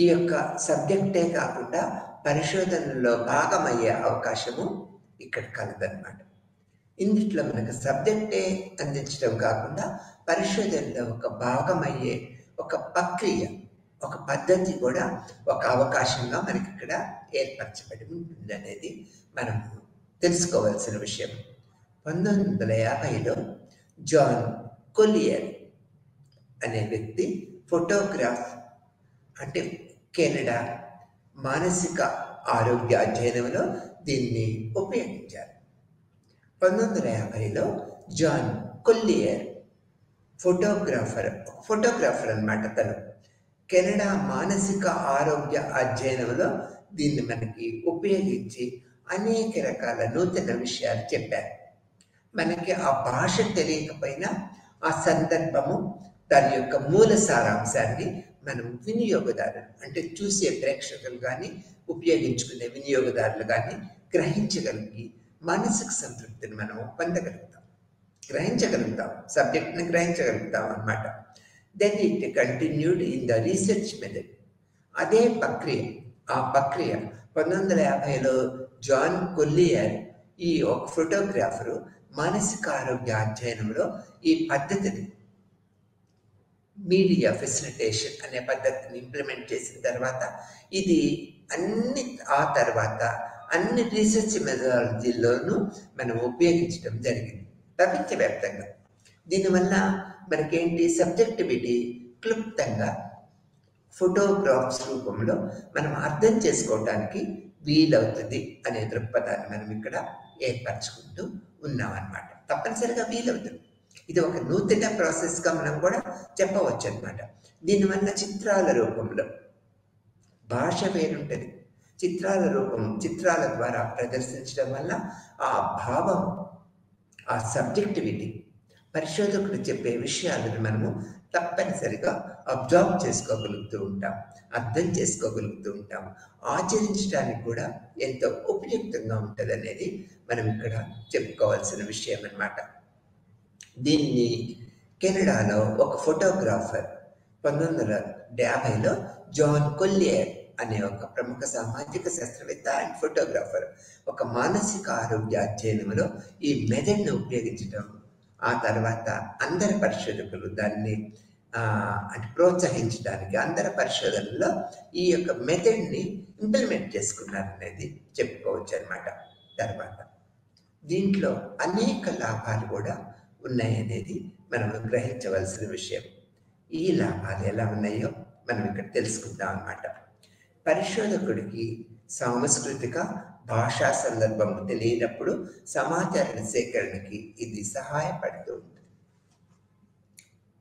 ఈ యొక్క సబ్జెక్టే కాకుండా పరిశోధనలో భాగమయ్యే అవకాశము ఇక్కడ కలదన్నమాట. ఇందులో మనకు సబ్జెక్టే అందించడం కాకుండా పరిశోధనలో ఒక భాగమయ్యే ఒక ప్రక్రియ, ఒక పద్ధతి కూడా ఒక అవకాశంగా మనకి ఇక్కడ ఏర్పరచబడి ఉంటుంది అనేది మనం తెలుసుకోవాల్సిన విషయం. 1950లో జాన్ కొలియర్ అనే వ్యక్తి ఫోటోగ్రాఫ్ అంటే కెనడా మానసిక ఆరోగ్య అధ్యయనంలో దీన్ని ఉపయోగించారు. 1950లో జాన్ కొలియర్ ఫోటోగ్రాఫర్ అన్నమాట. తను కెనడా మానసిక ఆరోగ్య అధ్యయనంలో దీన్ని మనకి ఉపయోగించి అనేక రకాల నూతన విషయాలు చెప్పారు. మనకి ఆ భాష తెలియకపోయినా ఆ సందర్భము, దాని యొక్క మూల సారాంశాన్ని మనం వినియోగదారులు అంటే చూసే ప్రేక్షకులు కానీ ఉపయోగించుకునే వినియోగదారులు కానీ గ్రహించగలిగి మానసిక సంతృప్తిని మనం గ్రహించగలుగుతాం, సబ్జెక్ట్ని గ్రహించగలుగుతాం అన్నమాట. Then it continued in the research method. అదే ప్రక్రియ 1950లో జాన్ కొలియర్ ఈ ఒక ఫోటోగ్రాఫరు మానసిక ఆరోగ్య అధ్యయనంలో ఈ పద్ధతిని మీడియా ఫెసిలిటేషన్ అనే పద్ధతిని ఇంప్లిమెంట్ చేసిన తర్వాత ఇది ఆ తర్వాత అన్ని రీసెర్చ్ మెథడాలజీల్లోనూ మనం ఉపయోగించడం జరిగింది ప్రపంచవ్యాప్తంగా. దీనివల్ల మనకేంటి సబ్జెక్టివిటీ క్లుప్తంగా ఫోటోగ్రాఫ్స్ రూపంలో మనం అర్థం చేసుకోవడానికి వీలవుతుంది అనే దృక్పథాన్ని మనం ఇక్కడ ఏర్పరచుకుంటూ ఉన్నాం అన్నమాట. తప్పనిసరిగా వీలవుతుంది. ఇది ఒక నూతన ప్రాసెస్గా మనం కూడా చెప్పవచ్చు అనమాట. దీనివల్ల చిత్రాల రూపంలో భాష వేరుంటుంది. చిత్రాల ద్వారా ప్రదర్శించడం వల్ల ఆ భావం, ఆ సబ్జెక్టివిటీ, పరిశోధకుడు చెప్పే విషయాలను మనము తప్పనిసరిగా అబ్జర్వ్ చేసుకోగలుగుతూ ఉంటాం, అర్థం చేసుకోగలుగుతూ ఉంటాం. ఆచరించడానికి కూడా ఎంతో ఉపయుక్తంగా ఉంటుంది అనేది మనం ఇక్కడ చెప్పుకోవాల్సిన విషయం అన్నమాట. దీన్ని కెనడాలో ఒక ఫోటోగ్రాఫర్ 1950లో జాన్ కొల్లియర్ అనే ఒక ప్రముఖ సామాజిక శాస్త్రవేత్త అండ్ ఫోటోగ్రాఫర్ ఒక మానసిక ఆరోగ్య అధ్యయనంలో ఈ మెథడ్ని ఉపయోగించడం, ఆ తర్వాత అందరి పరిశోధకులు దాన్ని ప్రోత్సహించడానికి అందరి పరిశోధనలో ఈ యొక్క మెథడ్ని ఇంప్లిమెంట్ చేసుకున్నారనేది చెప్పుకోవచ్చు అనమాట. తర్వాత దీంట్లో అనేక లాభాలు కూడా ఉన్నాయనేది మనం గ్రహించవలసిన విషయం. ఈ లాభాలు ఎలా ఉన్నాయో మనం ఇక్కడ తెలుసుకుందాం అన్నమాట. పరిశోధకుడికి సాంస్కృతిక భాషా సందర్భం తెలియనప్పుడు సమాచార సేకరణకి ఇది సహాయపడుతూ ఉంటుంది.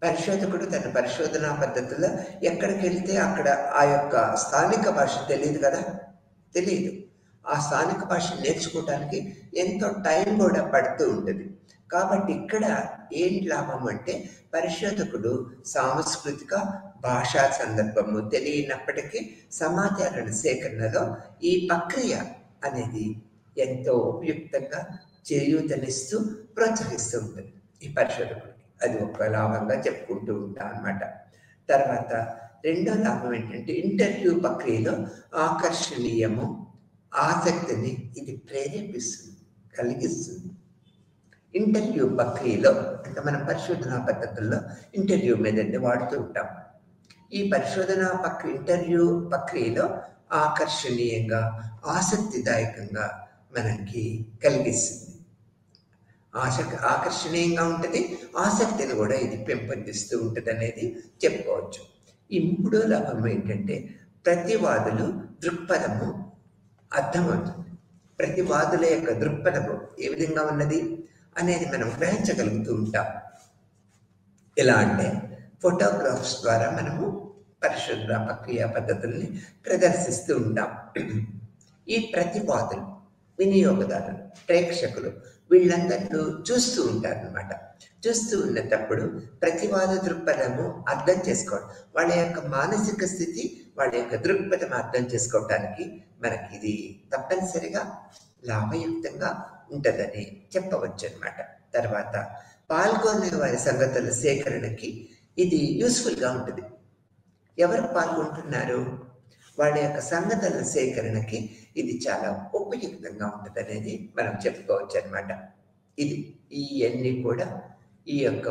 పరిశోధకుడు తన పరిశోధనా పద్ధతుల్లో ఎక్కడికి వెళ్తే అక్కడ ఆ యొక్క స్థానిక భాష తెలియదు కదా, తెలియదు. ఆ స్థానిక భాష నేర్చుకోవడానికి ఎంతో టైం కూడా పడుతూ ఉంటుంది. కాబట్టి ఇక్కడ ఏంటి లాభం అంటే పరిశోధకుడు సాంస్కృతిక భాషా సందర్భము తెలియనప్పటికీ సమాచార సేకరణలో ఈ ప్రక్రియ అనేది ఎంతో ఉపయుక్తంగా చేయూతనిస్తూ ప్రోత్సహిస్తూ ఉంటుంది ఈ పరిశోధకుడికి. అది ఒక లాభంగా చెప్పుకుంటూ ఉంటాం అన్నమాట. తర్వాత రెండో లాభం ఏంటంటే ఇంటర్వ్యూ ప్రక్రియలో ఆకర్షణీయము, ఆసక్తిని ఇది ప్రేరేపిస్తుంది, కలిగిస్తుంది. ఇంటర్వ్యూ ప్రక్రియలో అంటే మనం పరిశోధనా పద్ధతుల్లో ఇంటర్వ్యూ మెథడ్ని వాడుతూ ఉంటాం. ఈ ఇంటర్వ్యూ ప్రక్రియలో ఆకర్షణీయంగా, ఆసక్తిదాయకంగా మనకి కలిగిస్తుంది. ఆకర్షణీయంగా ఉంటుంది, ఆసక్తిని కూడా ఇది పెంపొందిస్తూ ఉంటుంది అనేది చెప్పుకోవచ్చు. ఈ మూడో లాభం ఏంటంటే ప్రతివాదులు దృక్పథము అర్థమవుతుంది. ప్రతివాదుల యొక్క దృక్పథము ఏ విధంగా ఉన్నది అనేది మనం గ్రహించగలుగుతూ ఉంటాం. ఎలా అంటే ఫోటోగ్రాఫ్స్ ద్వారా మనము పరిశోధన ప్రక్రియ పద్ధతుల్ని ప్రదర్శిస్తూ ఉంటాం. ఈ ప్రతివాదులు, వినియోగదారులు, ప్రేక్షకులు వీళ్ళందరూ చూస్తూ ఉంటారు అన్నమాట. చూస్తూ ఉన్నప్పుడు ప్రతివాద దృక్పథము అర్థం చేసుకోవడం, వాళ్ళ యొక్క మానసిక స్థితి, వాళ్ళ యొక్క దృక్పథం అర్థం చేసుకోవటానికి మనకి ఇది తప్పనిసరిగా లాభయుక్తంగా ఉంటుందని చెప్పవచ్చు అన్నమాట. తర్వాత పాల్గొనే వారి సంగతుల సేకరణకి ఇది యూస్ఫుల్గా ఉంటుంది. ఎవరు పాల్గొంటున్నారు, వాళ్ళ యొక్క సంగతుల సేకరణకి ఇది చాలా ఉపయుక్తంగా ఉంటుంది అనేది మనం చెప్పుకోవచ్చు అన్నమాట. ఇవన్నీ కూడా ఈ యొక్క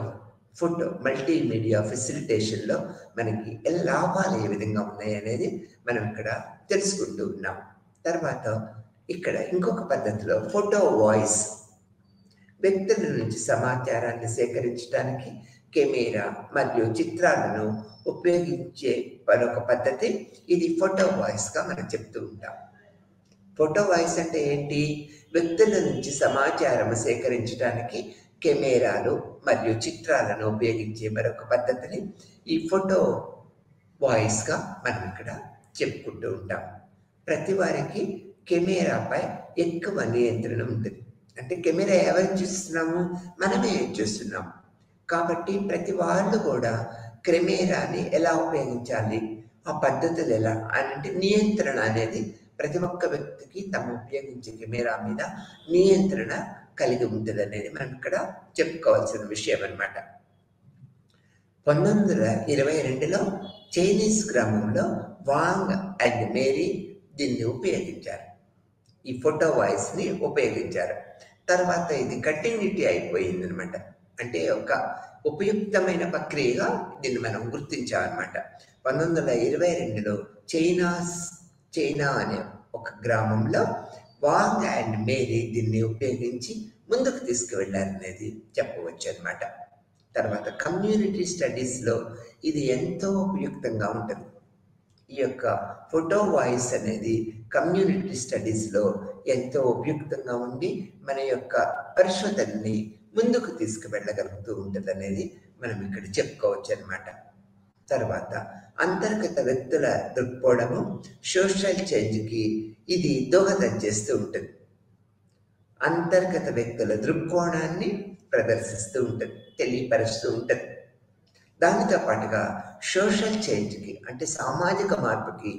ఫోటో మల్టీమీడియా ఫెసిలిటేషన్లో మనకి లాభాలు ఏ విధంగా ఉన్నాయి అనేది మనం ఇక్కడ తెలుసుకుంటూ ఉన్నాం. తర్వాత ఇక్కడ ఇంకొక పద్ధతిలో ఫోటో వాయిస్, వ్యక్తుల నుంచి సమాచారాన్ని సేకరించడానికి కెమెరా మరియు చిత్రాలను ఉపయోగించే మరొక పద్ధతి ఇది ఫోటో వాయిస్గా మనం చెప్తూ ఉంటాం. ఫోటో వాయిస్ అంటే ఏంటి? వ్యక్తుల నుంచి సమాచారం సేకరించడానికి కెమెరాలు మరియు చిత్రాలను ఉపయోగించే మరొక పద్ధతిని ఈ ఫోటో వాయిస్గా మనం ఇక్కడ చెప్పుకుంటూ ఉంటాం. ప్రతి వారికి కెమెరాపై ఎక్కువ నియంత్రణ ఉంటుంది. అంటే కెమెరా ఎవరు చూస్తున్నాము, మనమే చూస్తున్నాము. కాబట్టి ప్రతి వాళ్ళు కూడా కెమెరాని ఎలా ఉపయోగించాలి, ఆ పద్ధతులు ఎలా అంటే నియంత్రణ అనేది ప్రతి ఒక్క వ్యక్తికి తమ ఉపయోగించే కెమెరా మీద నియంత్రణ కలిగి ఉంటుంది అనేది మనం ఇక్కడ చెప్పుకోవాల్సిన విషయం అన్నమాట. 1922లో చైనీస్ గ్రామంలో వాంగ్ అండ్ మేరీ దీన్ని ఉపయోగించారు. ఈ ఫోటో వాయిస్ని ఉపయోగించారు. తర్వాత ఇది కంటిన్యూటీ అయిపోయింది అనమాట. అంటే ఒక ఉపయుక్తమైన ప్రక్రియగా దీన్ని మనం గుర్తించామన్నమాట. 1922లో చైనా అనే ఒక గ్రామంలో వాంగ్ అండ్ మేరీ దీన్ని ఉపయోగించి ముందుకు తీసుకువెళ్ళారనేది చెప్పవచ్చు అనమాట. తర్వాత కమ్యూనిటీ స్టడీస్లో ఇది ఎంతో ఉపయుక్తంగా ఉంటుంది. ఈ యొక్క ఫోటో వాయిస్ అనేది కమ్యూనిటీ స్టడీస్లో ఎంతో ఉపయుక్తంగా ఉండి మన యొక్క పరిశోధనని ముందుకు తీసుకువెళ్ళగలుగుతూ ఉంటుంది అనేది మనం ఇక్కడ చెప్పుకోవచ్చు అనమాట. తర్వాత అంతర్గత వ్యక్తుల దృక్పథము సోషల్ చేంజ్కి ఇది దోహదం చేస్తూ ఉంటుంది. అంతర్గత వ్యక్తుల దృక్కోణాన్ని ప్రదర్శిస్తూ ఉంటుంది, తెలియపరుస్తూ ఉంటుంది. దానితో పాటుగా సోషల్ చేంజ్కి అంటే సామాజిక మార్పుకి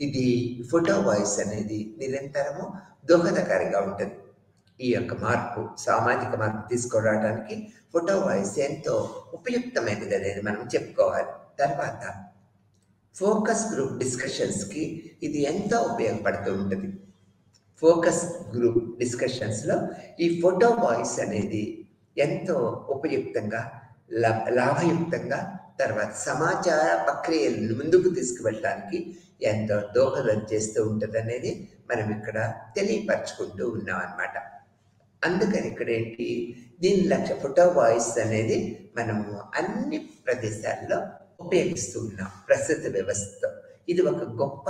ఇది ఫోటో వాయిస్ అనేది నిరంతరము దోహదకారిగా ఉంటుంది. ఈ యొక్క మార్పు, సామాజిక మార్పు తీసుకురావడానికి ఫోటో వాయిస్ ఎంతో ఉపయుక్తమైనది అనేది మనం చెప్పుకోవాలి. తర్వాత ఫోకస్ గ్రూప్ డిస్కషన్స్కి ఇది ఎంతో ఉపయోగపడుతూ ఉంటుంది. ఫోకస్ గ్రూప్ డిస్కషన్స్లో ఈ ఫోటో వాయిస్ అనేది ఎంతో ఉపయుక్తంగా, లాభయుక్తంగా, తర్వాత సమాచార ప్రక్రియలను ముందుకు తీసుకువెళ్ళడానికి ఎంతో దోహదం చేస్తూ ఉంటుంది అనేది మనం ఇక్కడ తెలియపరచుకుంటూ ఉన్నాం అన్నమాట. అందుకని ఇక్కడ ఏంటి, దీని లక్ష్య ఫోటో వాయిస్ అనేది మనము అన్ని ప్రదేశాల్లో ఉపయోగిస్తూ ఉన్నాం ప్రస్తుత వ్యవస్థతో. ఇది ఒక గొప్ప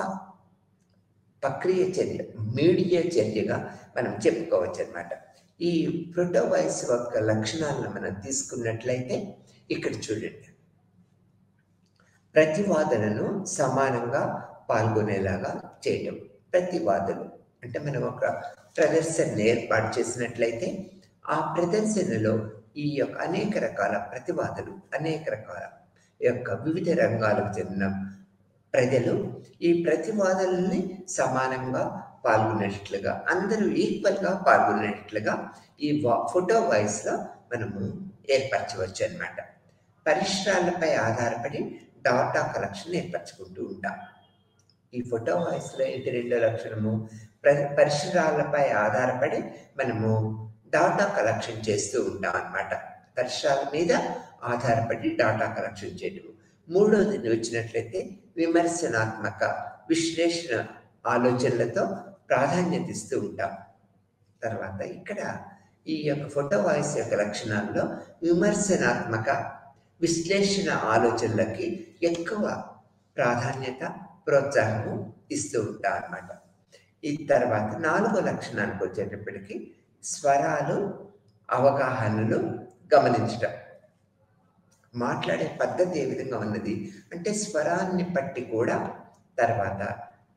ప్రక్రియ చర్య, మీడియా చర్యగా మనం చెప్పుకోవచ్చు అనమాట. ఈ ఫోటో వాయిస్ యొక్క లక్షణాలను మనం తీసుకున్నట్లయితే ఇక్కడ చూడండి, ప్రతివాదనను సమానంగా పాల్గొనేలాగా చేయటం. ప్రతివాదనలు అంటే మనం ఒక ప్రదర్శనను ఏర్పాటు చేసినట్లయితే ఆ ప్రదర్శనలో ఈ యొక్క అనేక రకాల ప్రతివాదులు, అనేక రకాల యొక్క వివిధ రంగాలకు చెందిన ప్రజలు ఈ ప్రతివాదులని సమానంగా పాల్గొనేటట్లుగా, అందరూ ఈక్వల్గా పాల్గొనేటట్లుగా ఈ ఫోటో వాయిస్లో మనము ఏర్పరచవచ్చు అన్నమాట. పరిసరాలపై ఆధారపడి డాటా కలెక్షన్ ఏర్పరచుకుంటూ ఉంటాం. ఈ ఫోటో వాయిస్లో ఏంటి రెండో లక్షణము, పరిసరాలపై ఆధారపడి మనము డాటా కలెక్షన్ చేస్తూ ఉంటాం అన్నమాట. పరిసరాల మీద ఆధారపడి డాటా కలెక్షన్ చేయడం. మూడోది వచ్చినట్లయితే విమర్శనాత్మక విశ్లేషణ ఆలోచనలతో ప్రాధాన్యత ఇస్తూ ఉంటాం. తర్వాత ఇక్కడ ఈ యొక్క ఫోటో వాయిస్ యొక్క లక్షణాల్లో విమర్శనాత్మక విశ్లేషణ ఆలోచనలకి ఎక్కువ ప్రాధాన్యత, ప్రోత్సాహము ఇస్తూ ఉంటాం అన్నమాట. ఈ తర్వాత నాలుగో లక్షణానికి వచ్చేటప్పటికి స్వరాలు, అవగాహనలు గమనించటం. మాట్లాడే పద్ధతి ఏ విధంగా ఉన్నది అంటే స్వరాన్ని బట్టి కూడా తర్వాత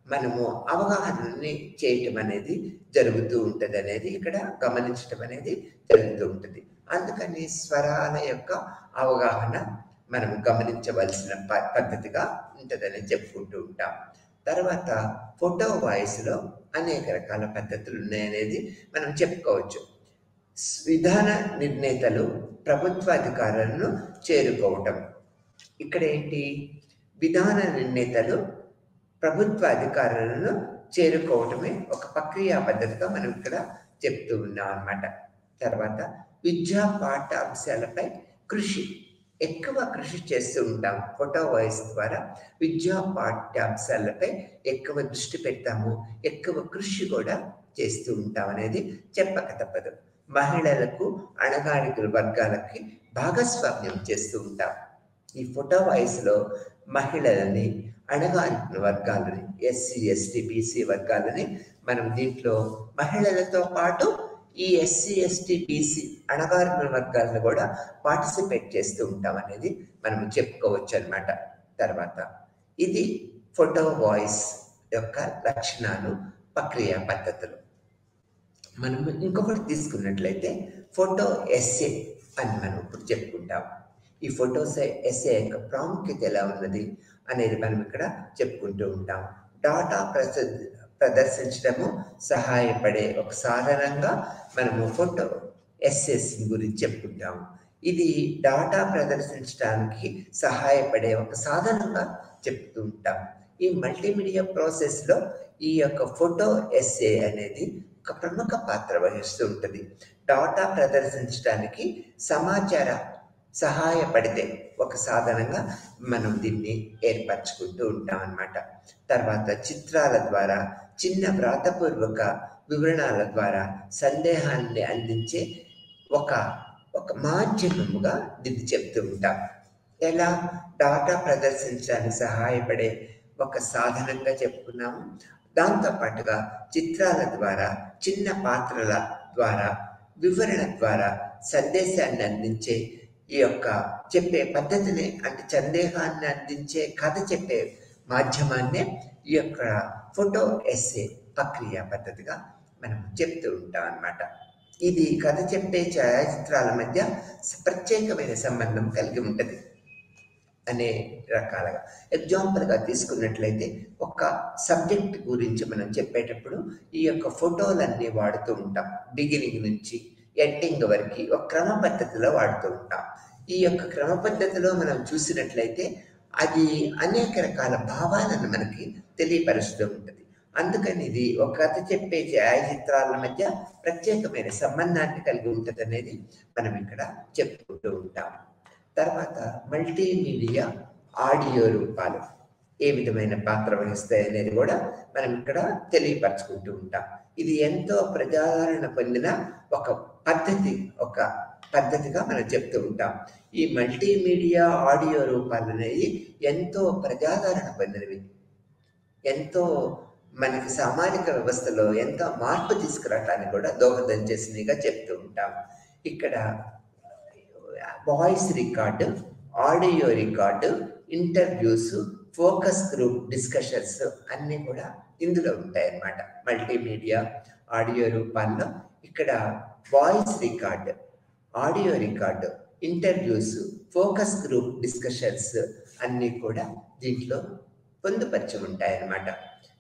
మనము అవగాహనని చేయటం అనేది జరుగుతూ ఉంటుంది అనేది ఇక్కడ గమనించటం అనేది జరుగుతూ ఉంటుంది. అందుకని స్వరాల యొక్క అవగాహన మనం గమనించవలసిన పద్ధతిగా ఉంటుందని చెప్పుకుంటూ ఉంటాం. తర్వాత ఫోటో వాయిస్లో అనేక రకాల పద్ధతులు ఉన్నాయనేది మనం చెప్పుకోవచ్చు. విధాన నిర్ణేతలు ప్రభుత్వ అధికారులను చేరుకోవటం. ఇక్కడ ఏంటి, విధాన నిర్ణేతలు ప్రభుత్వ అధికారులను చేరుకోవటమే ఒక ప్రక్రియా పద్ధతిగా మనం ఇక్కడ చెప్తూ ఉన్నాం అన్నమాట. తర్వాత విద్యా పాఠ్యాంశాలపై కృషి, ఎక్కువ కృషి చేస్తూ ఉంటాం. ఫోటో వాయిస్ ద్వారా విద్యా పాఠ్యాంశాలపై ఎక్కువ దృష్టి పెడతాము, ఎక్కువ కృషి కూడా చేస్తూ ఉంటాం అనేది చెప్పక తప్పదు. మహిళలకు, అణగారిన వర్గాలకి భాగస్వామ్యం చేస్తూ ఉంటాం. ఈ ఫోటో వాయిస్లో మహిళలని, అణగారిన వర్గాలని, ఎస్సీ, ఎస్టీ, బీసీ వర్గాలని మనం దీంట్లో మహిళలతో పాటు ఈ ఎస్సీ, ఎస్టీ, బీసీ అణగారిన వర్గాలను కూడా పార్టిసిపేట్ చేస్తూ ఉంటాం అనేది మనం చెప్పుకోవచ్చు అన్నమాట. తర్వాత ఇది ఫోటో వాయిస్ యొక్క లక్షణాలు, ప్రక్రియ పద్ధతులు. మనం ఇంకొకటి తీసుకున్నట్లయితే ఫోటో ఎస్సే అని మనం ఇప్పుడు చెప్పుకుంటాం. ఈ ఫోటోస్ ఎస్సే యొక్క ప్రాముఖ్యత ఎలా ఉన్నది అనేది మనం ఇక్కడ చెప్పుకుంటూ ఉంటాం. డాటా ప్రదర్శించడము సహాయపడే ఒక సాధనంగా మనము ఫోటో ఎస్ఎస్ గురించి చెప్పుకుంటాము. ఇది డాటా ప్రదర్శించడానికి సహాయపడే ఒక సాధనంగా చెప్తూ ఉంటాం. ఈ మల్టీమీడియా ప్రాసెస్లో ఈ యొక్క ఫోటో ఎస్ఏ అనేది ఒక ప్రముఖ పాత్ర వహిస్తూ ఉంటుంది. డాటా ప్రదర్శించడానికి సమాచార సహాయపడితే ఒక సాధనంగా మనం దీన్ని ఏర్పరచుకుంటూ ఉంటాం అన్నమాట. తర్వాత చిత్రాల ద్వారా, చిన్న వ్రాతపూర్వక వివరణల ద్వారా సందేహాన్ని అందించే ఒక మాధ్యమముగా దీన్ని చెప్తూ ఉంటాం. ఎలా? డాటా ప్రదర్శించడానికి సహాయపడే ఒక సాధనంగా చెప్పుకున్నాము. దాంతోపాటుగా చిత్రాల ద్వారా, చిన్న పాత్రల ద్వారా, వివరణ ద్వారా సందేశాన్ని అందించే ఈ యొక్క చెప్పే పద్ధతిని, అంటే సందేహాన్ని అందించే కథ చెప్పే మాధ్యమాన్నే ఈ యొక్క ఫోటో ఎస్సే ప్రక్రియ పద్ధతిగా మనం చెప్తూ ఉంటాం అన్నమాట. ఇది కథ చెప్పే ఛాయాచిత్రాల మధ్య ప్రత్యేకమైన సంబంధం కలిగి ఉంటుంది అనే రకాలుగా. ఎగ్జాంపుల్గా తీసుకున్నట్లయితే ఒక సబ్జెక్ట్ గురించి మనం చెప్పేటప్పుడు ఈ యొక్క ఫోటోలన్నీ వాడుతూ ఉంటాం. బిగినింగ్ నుంచి ఎండింగ్ వరకు ఒక క్రమ పద్ధతిలో వాడుతూ ఉంటాం. ఈ యొక్క క్రమ పద్ధతిలో మనం చూసినట్లయితే అది అనేక రకాల భావాలను మనకి తెలియపరుస్తూ ఉంటుంది. అందుకని ఇది ఒక కథ చెప్పే ఛాయాచిత్రాల మధ్య ప్రత్యేకమైన సంబంధాన్ని కలిగి ఉంటుంది అనేది మనం ఇక్కడ చెప్పుకుంటూ ఉంటాం. తర్వాత మల్టీమీడియా ఆడియో రూపాలు ఏ విధమైన పాత్ర వహిస్తాయి అనేది కూడా మనం ఇక్కడ తెలియపరచుకుంటూ ఉంటాం. ఇది ఎంతో ప్రజాదరణ పొందిన ఒక పద్ధతిగా మనం చెప్తూ ఉంటాం. ఈ మల్టీమీడియా ఆడియో రూపాలు అనేది ఎంతో ప్రజాదరణ పొందినవి, ఎంతో మనకి సామాజిక వ్యవస్థలో ఎంతో మార్పు తీసుకురావటానికి కూడా దోహదం చేసినవిగా చెప్తూ ఉంటాం. ఇక్కడ voice record, audio record, interviews, focus group discussions అన్నీ కూడా ఇందులో ఉంటాయి అన్నమాట. మల్టీమీడియా ఆడియో రూపాల్లో ఇక్కడ voice record, audio record, interviews, focus group discussions అన్నీ కూడా దీంట్లో పొందుపరిచి ఉంటాయి అన్నమాట.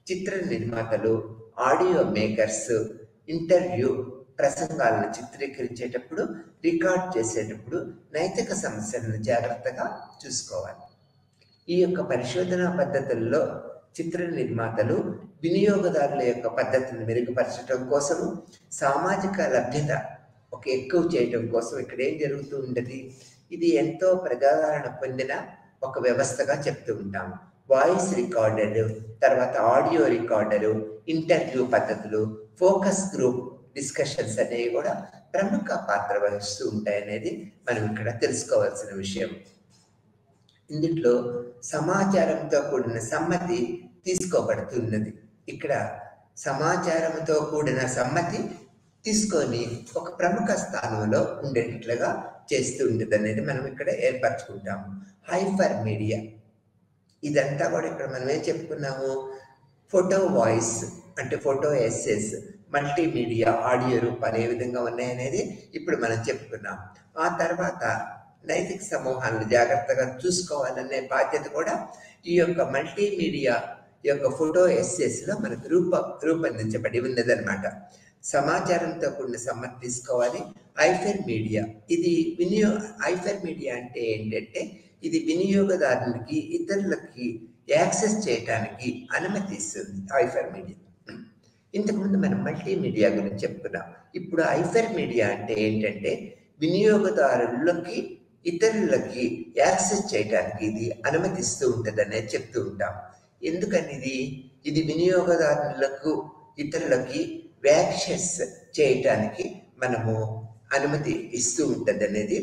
చిత్ర నిర్మాతలు, ఆడియో మేకర్స్ ఇంటర్వ్యూ ప్రసంగాలను చిత్రీకరించేటప్పుడు, రికార్డ్ చేసేటప్పుడు నైతిక సమస్యలను జాగ్రత్తగా చూసుకోవాలి. ఈ యొక్క పరిశోధనా పద్ధతుల్లో చిత్ర నిర్మాతలు వినియోగదారుల యొక్క పద్ధతిని మెరుగుపరచడం కోసము, సామాజిక లభ్యత ఎక్కువ చేయటం కోసం ఇక్కడ ఏం జరుగుతూ ఉండదు, ఇది ఎంతో ప్రజాదరణ పొందిన ఒక వ్యవస్థగా చెప్తూ ఉంటాము. వాయిస్ రికార్డరు, తర్వాత ఆడియో రికార్డరు, ఇంటర్వ్యూ పద్ధతులు, ఫోకస్ గ్రూప్ డిస్కషన్స్ అనేవి కూడా ప్రముఖ పాత్ర వహిస్తూ ఉంటాయనేది మనం ఇక్కడ తెలుసుకోవాల్సిన విషయం. ఇందులో సమాచారంతో కూడిన సమ్మతి తీసుకోబడుతున్నది. ఇక్కడ సమాచారంతో కూడిన సమ్మతి తీసుకొని ఒక ప్రముఖ స్థానంలో ఉండేటట్లుగా చేస్తూ ఉండేది అనేది మనం ఇక్కడ ఏర్పరచుకుంటాము. హైపర్ మీడియా ఇదంతా కూడా ఇక్కడ మనం ఏం చెప్పుకున్నాము, ఫోటో వాయిస్ అంటే ఫోటో ఎస్సేస్, మల్టీమీడియా ఆడియో రూపాలు ఏ విధంగా ఉన్నాయనేది ఇప్పుడు మనం చెప్పుకున్నాం. ఆ తర్వాత నైతిక సమూహాలను జాగ్రత్తగా చూసుకోవాలనే బాధ్యత కూడా ఈ యొక్క మల్టీమీడియా యొక్క ఫోటో ఎస్సేస్లో మనకు రూపొందించబడి ఉన్నదన్నమాట. సమాచారంతో కూడిన సమ్మతి తీసుకోవాలి. హైపర్ మీడియా హైపర్ మీడియా అంటే ఏంటంటే ఇది వినియోగదారులకి, ఇతరులకి యాక్సెస్ చేయడానికి అనుమతి ఇస్తుంది హైపర్ మీడియా. ఇంతకుముందు మనం మల్టీమీడియా గురించి చెప్పుకున్నాం. ఇప్పుడు హైపర్ మీడియా అంటే ఏంటంటే వినియోగదారులకి, ఇతరులకి యాక్సెస్ చేయడానికి ఇది అనుమతిస్తూ ఉంటుంది అనేది చెప్తూ ఉంటాం. ఎందుకని ఇది వినియోగదారులకు, ఇతరులకి యాక్సెస్ చేయటానికి మనము అనుమతి ఇస్తూ ఉంటుంది అనేది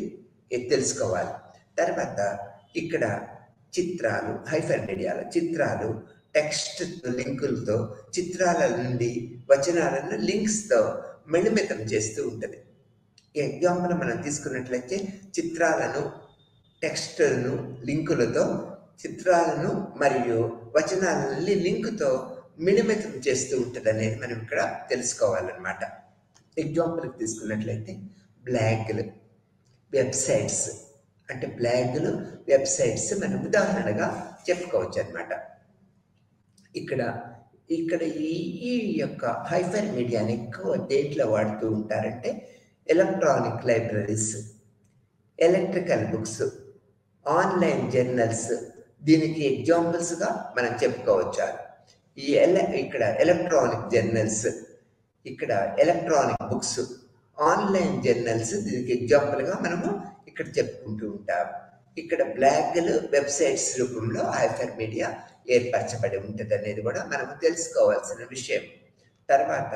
తెలుసుకోవాలి. తర్వాత ఇక్కడ చిత్రాలు, హైపర్ మీడియాలో చిత్రాలు టెక్స్ట్ లింకులతో, చిత్రాల నుండి వచనాలను లింక్స్తో మిళిమితం చేస్తూ ఉంటుంది. ఎగ్జాంపుల్ మనం తీసుకున్నట్లయితే చిత్రాలను, టెక్స్ట్ను లింకులతో, చిత్రాలను మరియు వచనాలను లింకుతో మిళిమితం చేస్తూ ఉంటుంది అనేది మనం ఇక్కడ తెలుసుకోవాలన్నమాట. ఎగ్జాంపుల్కి తీసుకున్నట్లయితే బ్లాగులు, వెబ్సైట్స్ అంటే బ్లాగులు, వెబ్సైట్స్ మనం ఉదాహరణగా చెప్పుకోవచ్చు అన్నమాట. ఇక్కడ ఈ యొక్క హైపర్ మీడియాని ఎక్కువ దేంట్లో వాడుతూ ఉంటారంటే electronic libraries, electrical books, online journals దీనికి ఎగ్జాంపుల్స్గా మనం చెప్పుకోవచ్చు. ఇక్కడ ఎలక్ట్రానిక్ జర్నల్స్, ఇక్కడ ఎలక్ట్రానిక్ బుక్స్, ఆన్లైన్ జర్నల్స్ దీనికి ఎగ్జాంపుల్గా మనము ఇక్కడ చెప్పుకుంటూ ఉంటాం. ఇక్కడ బ్లాగ్లు, వెబ్సైట్స్ రూపంలో హైపర్ మీడియా ఏర్పరచబడి ఉంటుంది అనేది కూడా మనము తెలుసుకోవాల్సిన విషయం. తర్వాత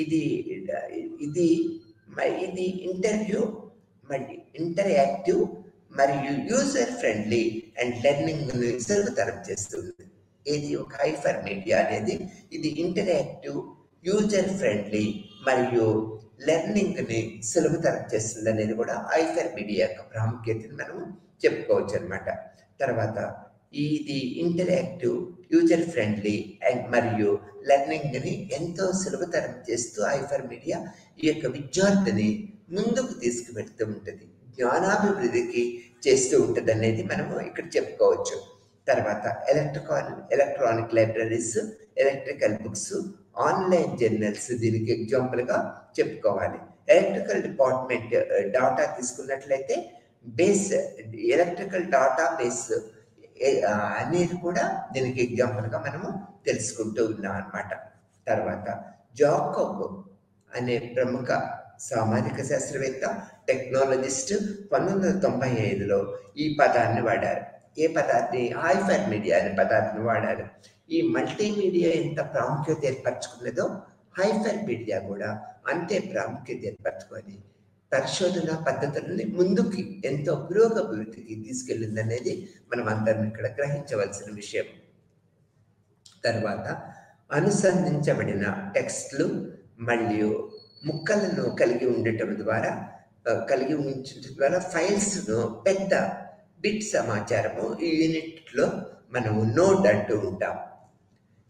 ఇది ఇది ఇది ఇంటర్వ్యూ మరి ఇంటరాక్టివ్ మరియు యూజర్ ఫ్రెండ్లీ అండ్ లెర్నింగ్ సులభతరం చేస్తుంది. ఇది ఒక హైపర్ మీడియా అనేది ఇది ఇంటరాక్టివ్, యూజర్ ఫ్రెండ్లీ మరియు లెర్నింగ్ని సులభతరం చేస్తుంది అనేది కూడా హైపర్ మీడియా యొక్క ప్రాముఖ్యతను మనము చెప్పుకోవచ్చు అనమాట. తర్వాత ఇది ఇంటరాక్టివ్, యూజర్ ఫ్రెండ్లీ అండ్ మరియు లెర్నింగ్ని ఎంతో సులభతరం చేస్తూ హైపర్ మీడియా ఈ యొక్క విద్యార్థిని ముందుకు తీసుకువెళ్తూ ఉంటుంది, జ్ఞానాభివృద్ధికి చేస్తూ ఉంటుంది అనేది మనము ఇక్కడ చెప్పుకోవచ్చు. తర్వాత electronic libraries, electrical books, online journals దీనికి ఎగ్జాంపుల్గా చెప్పుకోవాలి. ఎలక్ట్రికల్ డిపార్ట్మెంట్ డాటా తీసుకున్నట్లయితే ఎలక్ట్రికల్ డాటా బేస్ అనేది కూడా దీనికి ఎగ్జాంపుల్గా మనము తెలుసుకుంటూ ఉన్నాం అన్నమాట. తర్వాత జాకబ్ అనే ప్రముఖ సామాజిక శాస్త్రవేత్త, టెక్నాలజిస్ట్ 1995లో ఈ పదాన్ని వాడారు. ఏ పదాన్ని? హైపర్ మీడియా అనే పదాన్ని వాడారు. ఈ మల్టీమీడియా ఎంత ప్రాముఖ్యత ఏర్పరచుకున్నదో హైపర్ మీడియా కూడా అంతే ప్రాముఖ్యత ఏర్పరచుకొని పరిశోధన పద్ధతులని ముందుకి ఎంతో పురోగతికి తీసుకెళ్ళింది అనేది మనం అందరం ఇక్కడ గ్రహించవలసిన విషయం. తర్వాత అనుసంధించబడిన టెక్స్ట్లు మరియు ముక్కలను కలిగి ఉండటం ద్వారా ఫైల్స్ను పెద్ద బిట్ సమాచారము ఈ యూనిట్లో మనము నోడ్ అంటూ ఉంటాం.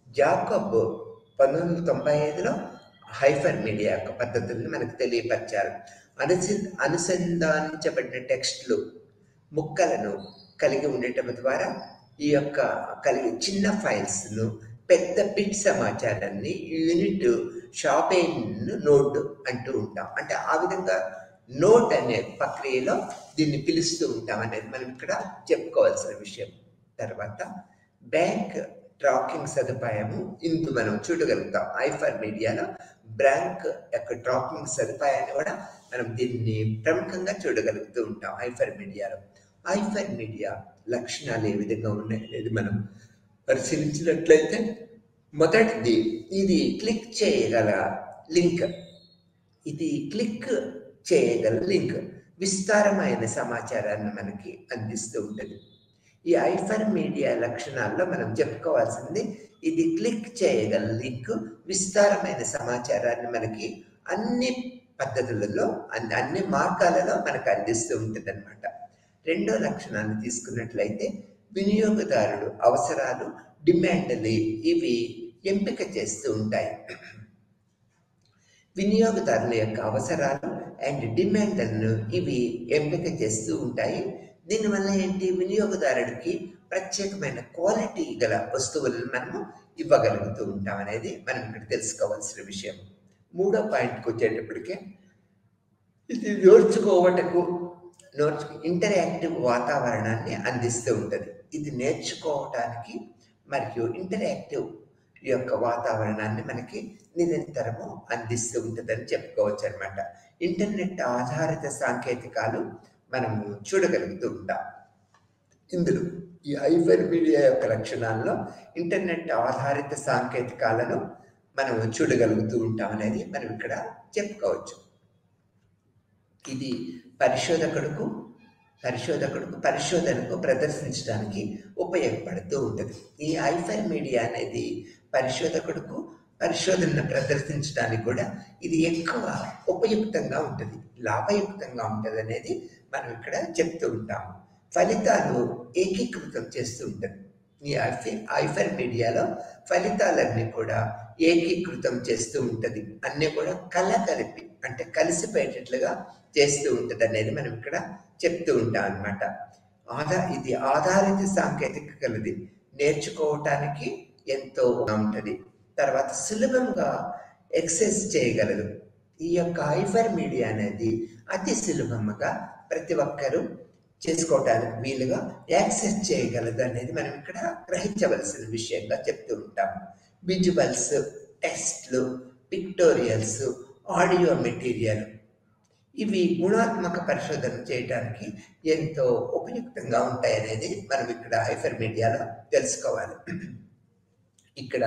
జాకబ్ 1995లో హైపర్ మీడియా యొక్క పద్ధతులను మనకు తెలియపరిచారు. అనుసంధానించబడిన టెక్స్ట్లు, ముక్కలను కలిగి ఉండటం ద్వారా ఈ యొక్క చిన్న ఫైల్స్ను పెద్ద బిట్ సమాచారాన్ని యూనిట్ షాపింగ్ నోడ్ అంటూ ఉంటాం. అంటే ఆ విధంగా నోట్ అనే ప్రక్రియలో దీన్ని పిలుస్తూ ఉంటాం అనేది మనం ఇక్కడ చెప్పుకోవాల్సిన విషయం. తర్వాత బ్యాంక్ ట్రాకింగ్ సదుపాయము ఇందు మనం చూడగలుగుతాం. హైపర్ మీడియాలో బ్యాంక్ యొక్క ట్రాకింగ్ సదుపాయాన్ని కూడా మనం దీన్ని ప్రముఖంగా చూడగలుగుతూ ఉంటాం హైపర్ మీడియాలో. హైపర్ మీడియా లక్షణాలు ఏ విధంగా ఉన్నాయి అనేది మనం పరిశీలించినట్లయితే, మొదటిది ఇది క్లిక్ చేయగల లింక్. ఇది క్లిక్ చేయగల లింక్ విస్తారమైన సమాచారాన్ని మనకి అందిస్తూ ఉంటుంది. ఈ హైపర్ మీడియా లక్షణాల్లో మనం చెప్పుకోవాల్సింది ఇది క్లిక్ చేయగల లింక్ విస్తారమైన సమాచారాన్ని మనకి అన్ని పద్ధతులలో అన్ని మార్గాలలో మనకు అందిస్తూ ఉంటుంది అనమాట. రెండో లక్షణాన్ని తీసుకున్నట్లయితే వినియోగదారుడు అవసరాలు, డిమాండ్ని ఇవి ఎంపిక చేస్తూ ఉంటాయి. వినియోగదారుల యొక్క అవసరాలు అండ్ డిమాండ్లను ఇవి ఎంపిక చేస్తూ ఉంటాయి. దీనివల్ల ఏంటి? వినియోగదారుడికి ప్రత్యేకమైన క్వాలిటీ గల వస్తువులను మనము ఇవ్వగలుగుతూ ఉంటాం అనేది మనం ఇక్కడ తెలుసుకోవాల్సిన విషయం. మూడో పాయింట్కి వచ్చేటప్పటికే ఇది ఇంటరాక్టివ్ వాతావరణాన్ని అందిస్తూ ఉంటుంది. ఇది నేర్చుకోవటానికి మరియు ఇంటరాక్టివ్ యొక్క వాతావరణాన్ని మనకి నిరంతరము అందిస్తూ ఉంటుందని చెప్పుకోవచ్చు అనమాట. ఇంటర్నెట్ ఆధారిత సాంకేతికాలు మనము చూడగలుగుతూ ఉంటాం. ఇందులో ఈ హైపర్ మీడియా యొక్క లక్షణాల్లో ఇంటర్నెట్ ఆధారిత సాంకేతికాలను మనం చూడగలుగుతూ ఉంటాం అనేది మనం ఇక్కడ చెప్పుకోవచ్చు. ఇది పరిశోధనకు ప్రదర్శించడానికి ఉపయోగపడుతూ ఉంటుంది. ఈ హైపర్ మీడియా అనేది పరిశోధకుడుకు పరిశోధనను ప్రదర్శించడానికి కూడా ఇది ఎక్కువ ఉపయుక్తంగా ఉంటుంది, లాభయుక్తంగా ఉంటుంది అనేది మనం ఇక్కడ చెప్తూ ఉంటాము. ఫలితాలు ఏకీకృతం చేస్తూ ఉంటుంది. ఈ హైపర్ మీడియాలో ఫలితాలన్నీ కూడా ఏకీకృతం చేస్తూ ఉంటుంది, అన్నీ కూడా కలగలిపి అంటే కలిసిపోయేటట్లుగా చేస్తూ ఉంటుంది అనేది మనం ఇక్కడ చెప్తూ ఉంటాం అన్నమాట. ఇది ఆధారిత సాంకేతిక కలది, నేర్చుకోవటానికి ఎంతో ఉంటుంది. తర్వాత సులభంగా యాక్సెస్ చేయగలదు. ఈ యొక్క హైపర్ మీడియా అనేది అతి సులభంగా ప్రతి ఒక్కరూ చేసుకోవడానికి వీలుగా యాక్సెస్ చేయగలదు అనేది మనం ఇక్కడ గ్రహించవలసిన విషయంగా చెప్తూ ఉంటాము. విజువల్స్, టెక్స్ట్లు పిక్టోరియల్స్, ఆడియో మెటీరియల్ ఇవి గుణాత్మక పరిశోధన చేయడానికి ఎంతో ఉపయుక్తంగా ఉంటాయనేది మనం ఇక్కడ హైపర్ మీడియాలో తెలుసుకోవాలి. ఇక్కడ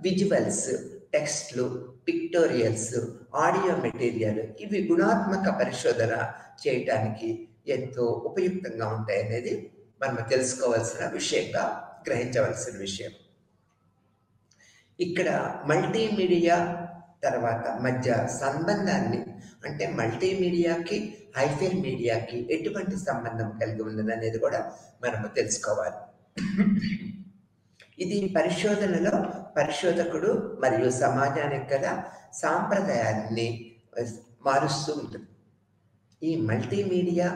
విజువల్స్, టెక్స్ట్లు, పిక్టోరియల్స్, ఆడియో మెటీరియల్ ఇవి గుణాత్మక పరిశోధన చేయటానికి ఎంతో ఉపయుక్తంగా ఉంటాయనేది మనం తెలుసుకోవాల్సిన విషయంగా గ్రహించవలసిన విషయం. ఇక్కడ మల్టీమీడియా తర్వాత మధ్య సంబంధాన్ని, అంటే మల్టీమీడియాకి హైపర్ మీడియాకి ఎటువంటి సంబంధం కలిగి ఉన్నది అనేది కూడా మనము తెలుసుకోవాలి. ఇది పరిశోధనలో పరిశోధకుడు మరియు సమాజానికి గల సాంప్రదాయాన్ని మారుస్తూ ఉంటుంది. ఈ మల్టీమీడియా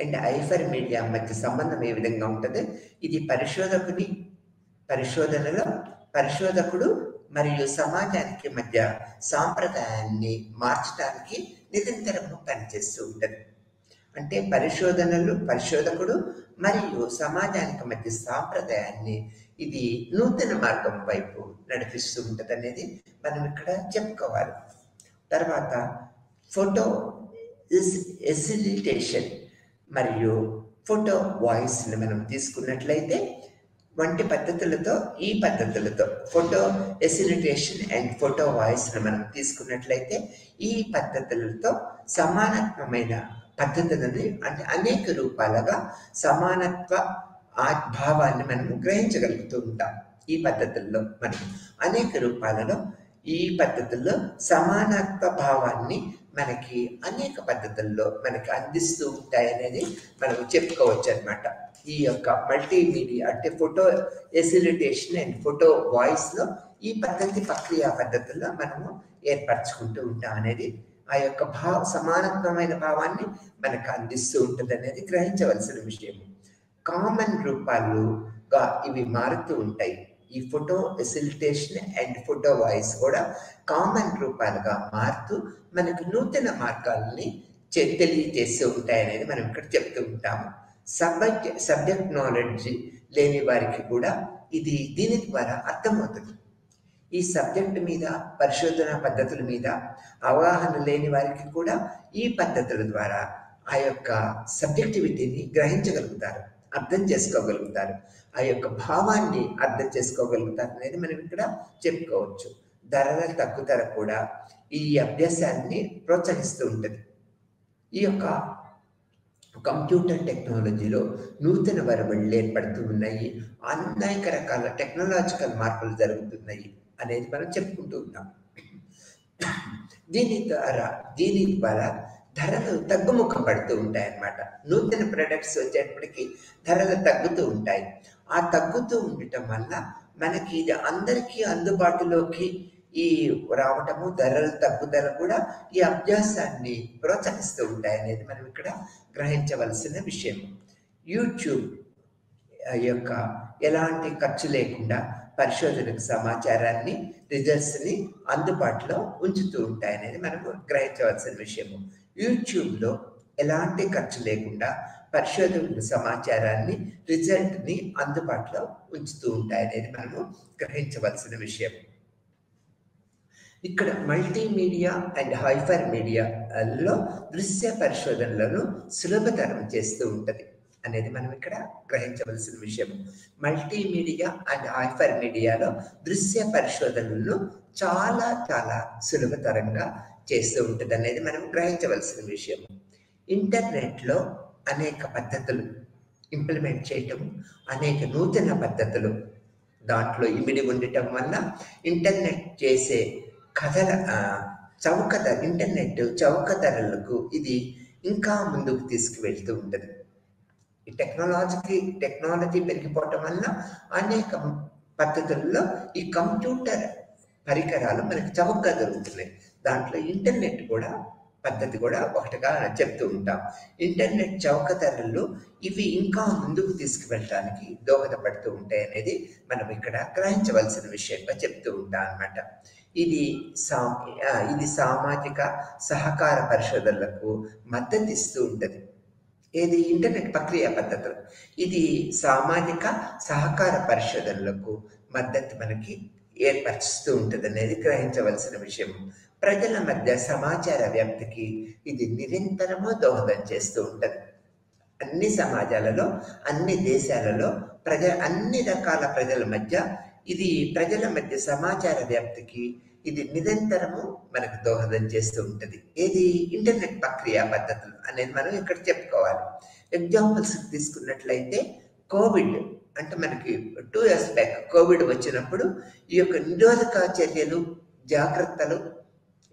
అండ్ హైపర్ మీడియా మధ్య సంబంధం ఏ విధంగా ఉంటుంది? ఇది పరిశోధనలో పరిశోధకుడు మరియు సమాజానికి మధ్య సాంప్రదాయాన్ని మార్చడానికి నిరంతరము పనిచేస్తూ ఉంటుంది. అంటే పరిశోధకుడు మరియు సమాజానికి మధ్య సాంప్రదాయాన్ని ఇది నూతన మార్గం వైపు నడిపిస్తూ ఉంటుంది అనేది మనం ఇక్కడ చెప్పుకోవాలి. తర్వాత ఫోటో ఎసిలిటేషన్ మరియు ఫోటో వాయిస్ని మనం తీసుకున్నట్లయితే వంటి పద్ధతులతో ఈ పద్ధతులతో ఫోటో ఎసిలిటేషన్ అండ్ ఫోటో వాయిస్ని మనం తీసుకున్నట్లయితే ఈ పద్ధతులతో సమానత్వమైన పద్ధతులని, అంటే అనేక రూపాలుగా సమానత్వ భావాన్ని మనము గ్రహించగలుగుతూ ఉంటాం. ఈ పద్ధతుల్లో మనం అనేక రూపాలలో ఈ పద్ధతుల్లో సమానత్వ భావాన్ని మనకి అనేక పద్ధతుల్లో మనకి అందిస్తూ ఉంటాయనేది మనం చెప్పుకోవచ్చు అనమాట. ఈ యొక్క మల్టీమీడియా అంటే ఫోటో ఎసిలిటేషన్ అండ్ ఫోటో వాయిస్లో ఈ ప్రక్రియా పద్ధతుల్లో మనము ఏర్పరచుకుంటూ ఉంటాం అనేది ఆ యొక్క సమానత్వమైన భావాన్ని మనకు అందిస్తూ ఉంటుంది అనేది గ్రహించవలసిన విషయం. కామన్ రూపాలుగా ఇవి మారుతూ ఉంటాయి. ఈ ఫోటో ఎసిలిటేషన్ అండ్ ఫోటో వాయిస్ కూడా కామన్ రూపాలుగా మారుతూ మనకు నూతన మార్గాలని తెలియజేస్తూ ఉంటాయి అనేది మనం ఇక్కడ చెప్తూ ఉంటాము. సబ్జెక్ట్ నాలెడ్జ్ లేని వారికి కూడా ఇది దీని ద్వారా అర్థమవుతుంది. ఈ సబ్జెక్ట్ మీద, పరిశోధన పద్ధతుల మీద అవగాహన లేని వారికి కూడా ఈ పద్ధతుల ద్వారా ఆ యొక్క సబ్జెక్టివిటీని గ్రహించగలుగుతారు, అర్థం చేసుకోగలుగుతారు, ఆ యొక్క భావాన్ని అర్థం చేసుకోగలుగుతారు అనేది మనం ఇక్కడ చెప్పుకోవచ్చు. ధరల తగ్గుదల కూడా ఈ అభ్యాసాన్ని ప్రోత్సహిస్తూ ఉంటుంది. ఈ యొక్క కంప్యూటర్ టెక్నాలజీలో నూతన వరవళ్ళు ఏర్పడుతూ ఉన్నాయి, అనేక రకాల టెక్నాలజికల్ మార్పులు జరుగుతున్నాయి అనేది మనం చెప్పుకుంటూ ఉన్నాం. దీని ద్వారా ధరలు తగ్గుముఖం పడుతూ ఉంటాయి అన్నమాట. నూతన ప్రొడక్ట్స్ వచ్చేటప్పటికి ధరలు తగ్గుతూ ఉంటాయి. ఆ తగ్గుతూ ఉండటం వల్ల మనకి ఇది అందరికీ అందుబాటులోకి ఈ రావటము, ధరల తగ్గుదల కూడా ఈ అభ్యాసాన్ని ప్రోత్సహిస్తూ ఉంటాయి అనేది మనం ఇక్కడ గ్రహించవలసిన విషయం. యూట్యూబ్ యొక్క ఎలాంటి ఖర్చు లేకుండా పరిశోధనకు సమాచారాన్ని, రిజల్ట్స్ని అందుబాటులో ఉంచుతూ ఉంటాయనేది మనము గ్రహించవలసిన విషయము. యూట్యూబ్లో ఎలాంటి ఖర్చు లేకుండా పరిశోధన సమాచారాన్ని, రిజల్ట్ని అందుబాటులో ఉంచుతూ ఉంటాయనేది మనము గ్రహించవలసిన విషయం. ఇక్కడ మల్టీమీడియా అండ్ హైపర్ మీడియాలో దృశ్య పరిశోధనలను సులభతరం చేస్తూ ఉంటుంది అనేది మనం ఇక్కడ గ్రహించవలసిన విషయం. మల్టీమీడియా అండ్ హైపర్ మీడియాలో దృశ్య పరిశోధనలను చాలా చాలా సులభతరంగా చేస్తూ ఉంటుంది అనేది మనం గ్రహించవలసిన విషయం. ఇంటర్నెట్లో అనేక పద్ధతులు ఇంప్లిమెంట్ చేయటం, అనేక నూతన పద్ధతులు దాంట్లో ఇమిడి ఉండటం వల్ల ఇంటర్నెట్ చేసే ఇంటర్నెట్ చౌక ధరలకు ఇది ఇంకా ముందుకు తీసుకువెళ్తూ ఉంటుంది. ఈ టెక్నాలజీ పెరిగిపోవటం వల్ల అనేక పద్ధతుల్లో ఈ కంప్యూటర్ పరికరాలు మనకి చౌకగా దొరుకుతున్నాయి. దాంట్లో ఇంటర్నెట్ కూడా పద్ధతి కూడా ఒకటిగా చెప్తూ ఉంటాం. ఇంటర్నెట్ చౌక ధరలు ఇవి ఇంకా ముందుకు తీసుకువెళ్ళడానికి దోహదపడుతూ ఉంటాయి అనేది మనం ఇక్కడ గ్రహించవలసిన విషయంగా చెప్తూ ఉంటాం అన్నమాట. ఇది సామాజిక సహకార పరిశోధనలకు మద్దతు ఇస్తూ ఉంటుంది. ఏది ఇంటర్నెట్ ప్రక్రియ పద్ధతులు, ఇది సామాజిక సహకార పరిశోధనలకు మద్దతు మనకి ఏర్పరుస్తూ ఉంటుందనేది గ్రహించవలసిన విషయం. ప్రజల మధ్య సమాచార వ్యాప్తికి ఇది నిరంతరము దోహదం చేస్తూ ఉంటది. అన్ని సమాజాలలో, అన్ని దేశాలలో అన్ని రకాల ప్రజల మధ్య ప్రజల మధ్య సమాచార వ్యాప్తికి ఇది నిరంతరము మనకు దోహదం చేస్తూ ఉంటది. ఇంటర్నెట్ ప్రక్రియ పద్ధతులు అనేది మనం ఇక్కడ చెప్పుకోవాలి. ఎగ్జాంపుల్స్ తీసుకున్నట్లయితే కోవిడ్ అంటే మనకి 2 years బ్యాక్ కోవిడ్ వచ్చినప్పుడు ఈ యొక్క నిరోధక చర్యలు, జాగ్రత్తలు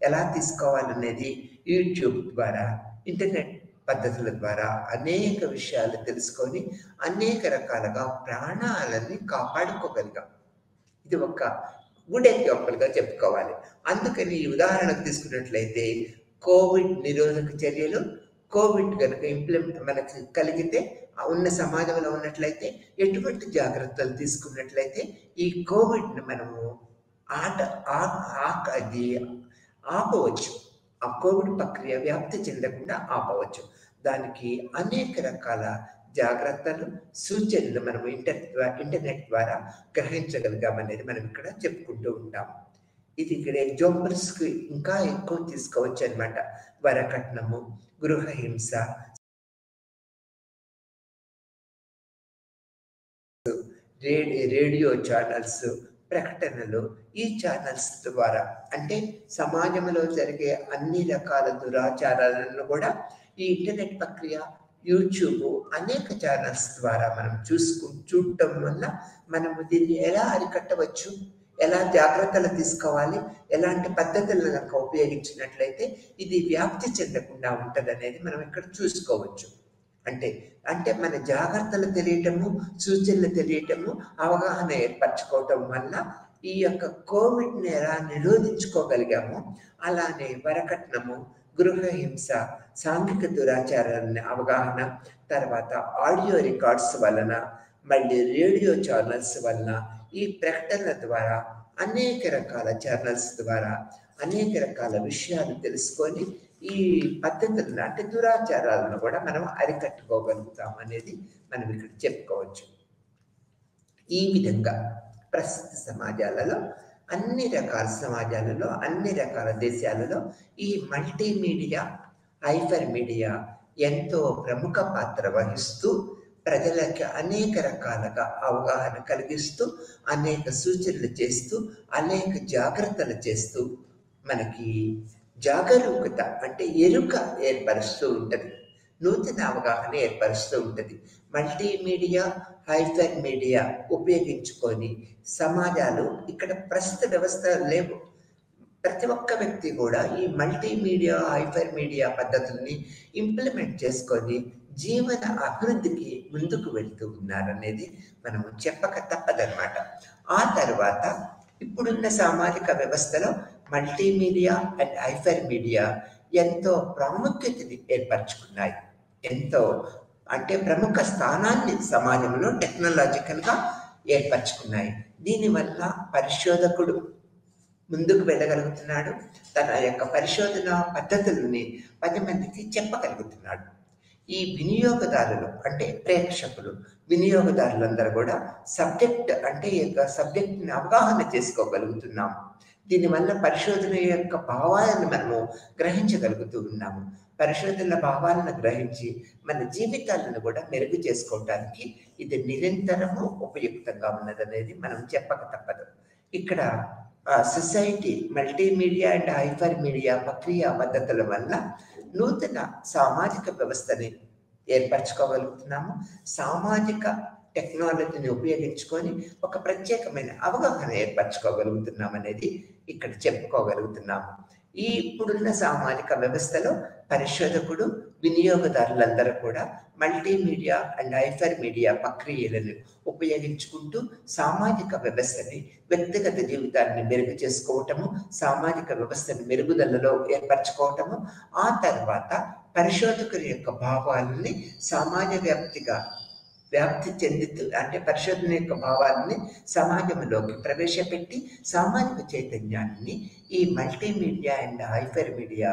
ఎలా తీసుకోవాలనేది యూట్యూబ్ ద్వారా, ఇంటర్నెట్ పద్ధతుల ద్వారా అనేక విషయాలు తెలుసుకొని అనేక రకాలుగా ప్రాణాలని కాపాడుకోగలిగాం. ఇది ఒక గుడ్ ఎగ్జాంపుల్గా చెప్పుకోవాలి. అందుకని ఈ ఉదాహరణకు తీసుకున్నట్లయితే కోవిడ్ నిరోధక చర్యలు, కోవిడ్ కనుక మనకి కలిగితే ఉన్న సమాజంలో ఉన్నట్లయితే ఎటువంటి జాగ్రత్తలు తీసుకున్నట్లయితే ఈ కోవిడ్ని మనము ఆపవచ్చు. ఆ కోవిడ్ ప్రక్రియ వ్యాప్తి చెందకుండా ఆపవచ్చు. దానికి అనేక రకాల జాగ్రత్తలు, సూచనలు మనం ఇంటర్నెట్ ద్వారా గ్రహించగలిగామనేది మనం ఇక్కడ చెప్పుకుంటూ ఉంటాం. ఇది ఇక్కడ ఎగ్జాంపుల్స్కి ఇంకా ఎక్కువ తీసుకోవచ్చు అనమాట. వరకట్నము, గృహహింస, రేడియో ఛానల్స్, ప్రకటనలు, ఈ ఛానల్స్ ద్వారా అంటే సమాజంలో జరిగే అన్ని రకాల దురాచారాలను కూడా ఈ ఇంటర్నెట్ ప్రక్రియ, యూట్యూబ్ అనేక ఛానల్స్ ద్వారా మనం చూడటం వల్ల మనము దీన్ని ఎలా అరికట్టవచ్చు, ఎలా జాగ్రత్తలు తీసుకోవాలి, ఎలాంటి పద్ధతులను కనుక ఉపయోగించినట్లయితే ఇది వ్యాప్తి చెందకుండా ఉంటుంది అనేది మనం ఇక్కడ చూసుకోవచ్చు. అంటే మన జాగ్రత్తలు తెలియటము, సూచనలు తెలియటము, అవగాహన ఏర్పరచుకోవటం వల్ల ఈ యొక్క కోవిడ్ని ఎలా నిరోధించుకోగలిగాము, అలానే వరకట్నము, గృహహింస, సాంఘిక దురాచారాన్ని అవగాహన, తర్వాత ఆడియో రికార్డ్స్ వలన, మళ్ళీ రేడియో ఛానల్స్ వలన, ఈ ప్రకటనల ద్వారా, అనేక రకాల ఛానల్స్ ద్వారా అనేక రకాల విషయాలు తెలుసుకొని ఈ పద్ధతులను అంటే దురాచారాలను కూడా మనం అరికట్టుకోగలుగుతాం అనేది మనం ఇక్కడ చెప్పుకోవచ్చు. ఈ విధంగా ప్రస్తుత సమాజాలలో, అన్ని రకాల సమాజాలలో, అన్ని రకాల దేశాలలో ఈ మల్టీమీడియా, హైపర్ మీడియా ఎంతో ప్రముఖ పాత్ర వహిస్తూ ప్రజలకి అనేక రకాలుగా అవగాహన కలిగిస్తూ, అనేక సూచనలు చేస్తూ, అనేక జాగ్రత్తలు చేస్తూ మనకి జాగరూకత అంటే ఎరుక ఏర్పరుస్తూ ఉంటుంది, నూతన అవగాహన ఏర్పరుస్తూ ఉంటుంది. మల్టీమీడియా, హైపర్ మీడియా ఉపయోగించుకొని సమాజాలు ఇక్కడ ప్రస్తుత వ్యవస్థ లేవు. ప్రతి ఒక్క వ్యక్తి కూడా ఈ మల్టీమీడియా, హైపర్ మీడియా పద్ధతుల్ని ఇంప్లిమెంట్ చేసుకొని జీవన అభివృద్ధికి ముందుకు వెళ్తూ ఉన్నారనేది మనము చెప్పక తప్పదన్నమాట. ఆ తర్వాత ఇప్పుడున్న సామాజిక వ్యవస్థలో మల్టీమీడియా అండ్ హైపర్ మీడియా ఎంతో ప్రాముఖ్యతని ఏర్పరచుకున్నాయి. ఎంతో అంటే ప్రముఖ స్థానాన్ని సమాజంలో టెక్నాలజికల్గా ఏర్పరచుకున్నాయి. దీనివల్ల పరిశోధకుడు ముందుకు వెళ్ళగలుగుతున్నాడు, తన యొక్క పరిశోధన పద్ధతులని 10 మందికి చెప్పగలుగుతున్నాడు. ఈ వినియోగదారులు అంటే ప్రేక్షకులు, వినియోగదారులందరూ కూడా సబ్జెక్ట్ని అవగాహన చేసుకోగలుగుతున్నాము. దీనివల్ల పరిశోధన యొక్క భావాలను మనము గ్రహించగలుగుతూ ఉన్నాము. పరిశోధన భావాలను గ్రహించి మన జీవితాలను కూడా మెరుగు చేసుకోవటానికి ఇది నిరంతరము ఉపయుక్తంగా ఉన్నదనేది మనం చెప్పక తప్పదు. ఇక్కడ society multimedia and hyper media ప్రక్రియ పద్ధతుల వల్ల నూతన సామాజిక వ్యవస్థని ఏర్పరచుకోగలుగుతున్నాము. సామాజిక టెక్నాలజీని ఉపయోగించుకొని ఒక ప్రత్యేకమైన అవగాహన ఏర్పరచుకోగలుగుతున్నాం అనేది ఇక్కడ చెప్పుకోగలుగుతున్నాము. ఈ ఇప్పుడున్న సామాజిక వ్యవస్థలో పరిశోధకుడు, వినియోగదారులందరూ కూడా మల్టీమీడియా అండ్ హైపర్ మీడియా ప్రక్రియలను ఉపయోగించుకుంటూ సామాజిక వ్యవస్థని, వ్యక్తిగత జీవితాన్ని మెరుగు చేసుకోవటము, సామాజిక వ్యవస్థని మెరుగుదలలో ఏర్పరచుకోవటము, ఆ తర్వాత పరిశోధకుని యొక్క భావాలని సమాజ వ్యాప్తి చెందుతూ అంటే పరిశోధన యొక్క భావాలని సమాజంలోకి ప్రవేశపెట్టి సామాజిక చైతన్యాన్ని ఈ మల్టీమీడియా అండ్ హైపర్ మీడియా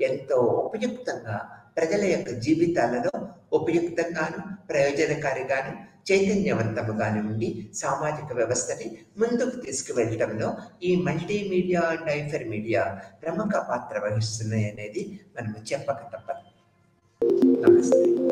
ఎంతో ఉపయుక్తంగా ప్రజల యొక్క జీవితాలలో ఉపయుక్తంగాను, ప్రయోజనకారిగాను, చైతన్యవంతముగానే ఉండి సామాజిక వ్యవస్థని ముందుకు తీసుకువెళ్ళటంలో ఈ మల్టీమీడియా అండ్ హైపర్ మీడియా ప్రముఖ పాత్ర వహిస్తున్నాయి అనేది మనము చెప్పక తప్పదు. నమస్తే.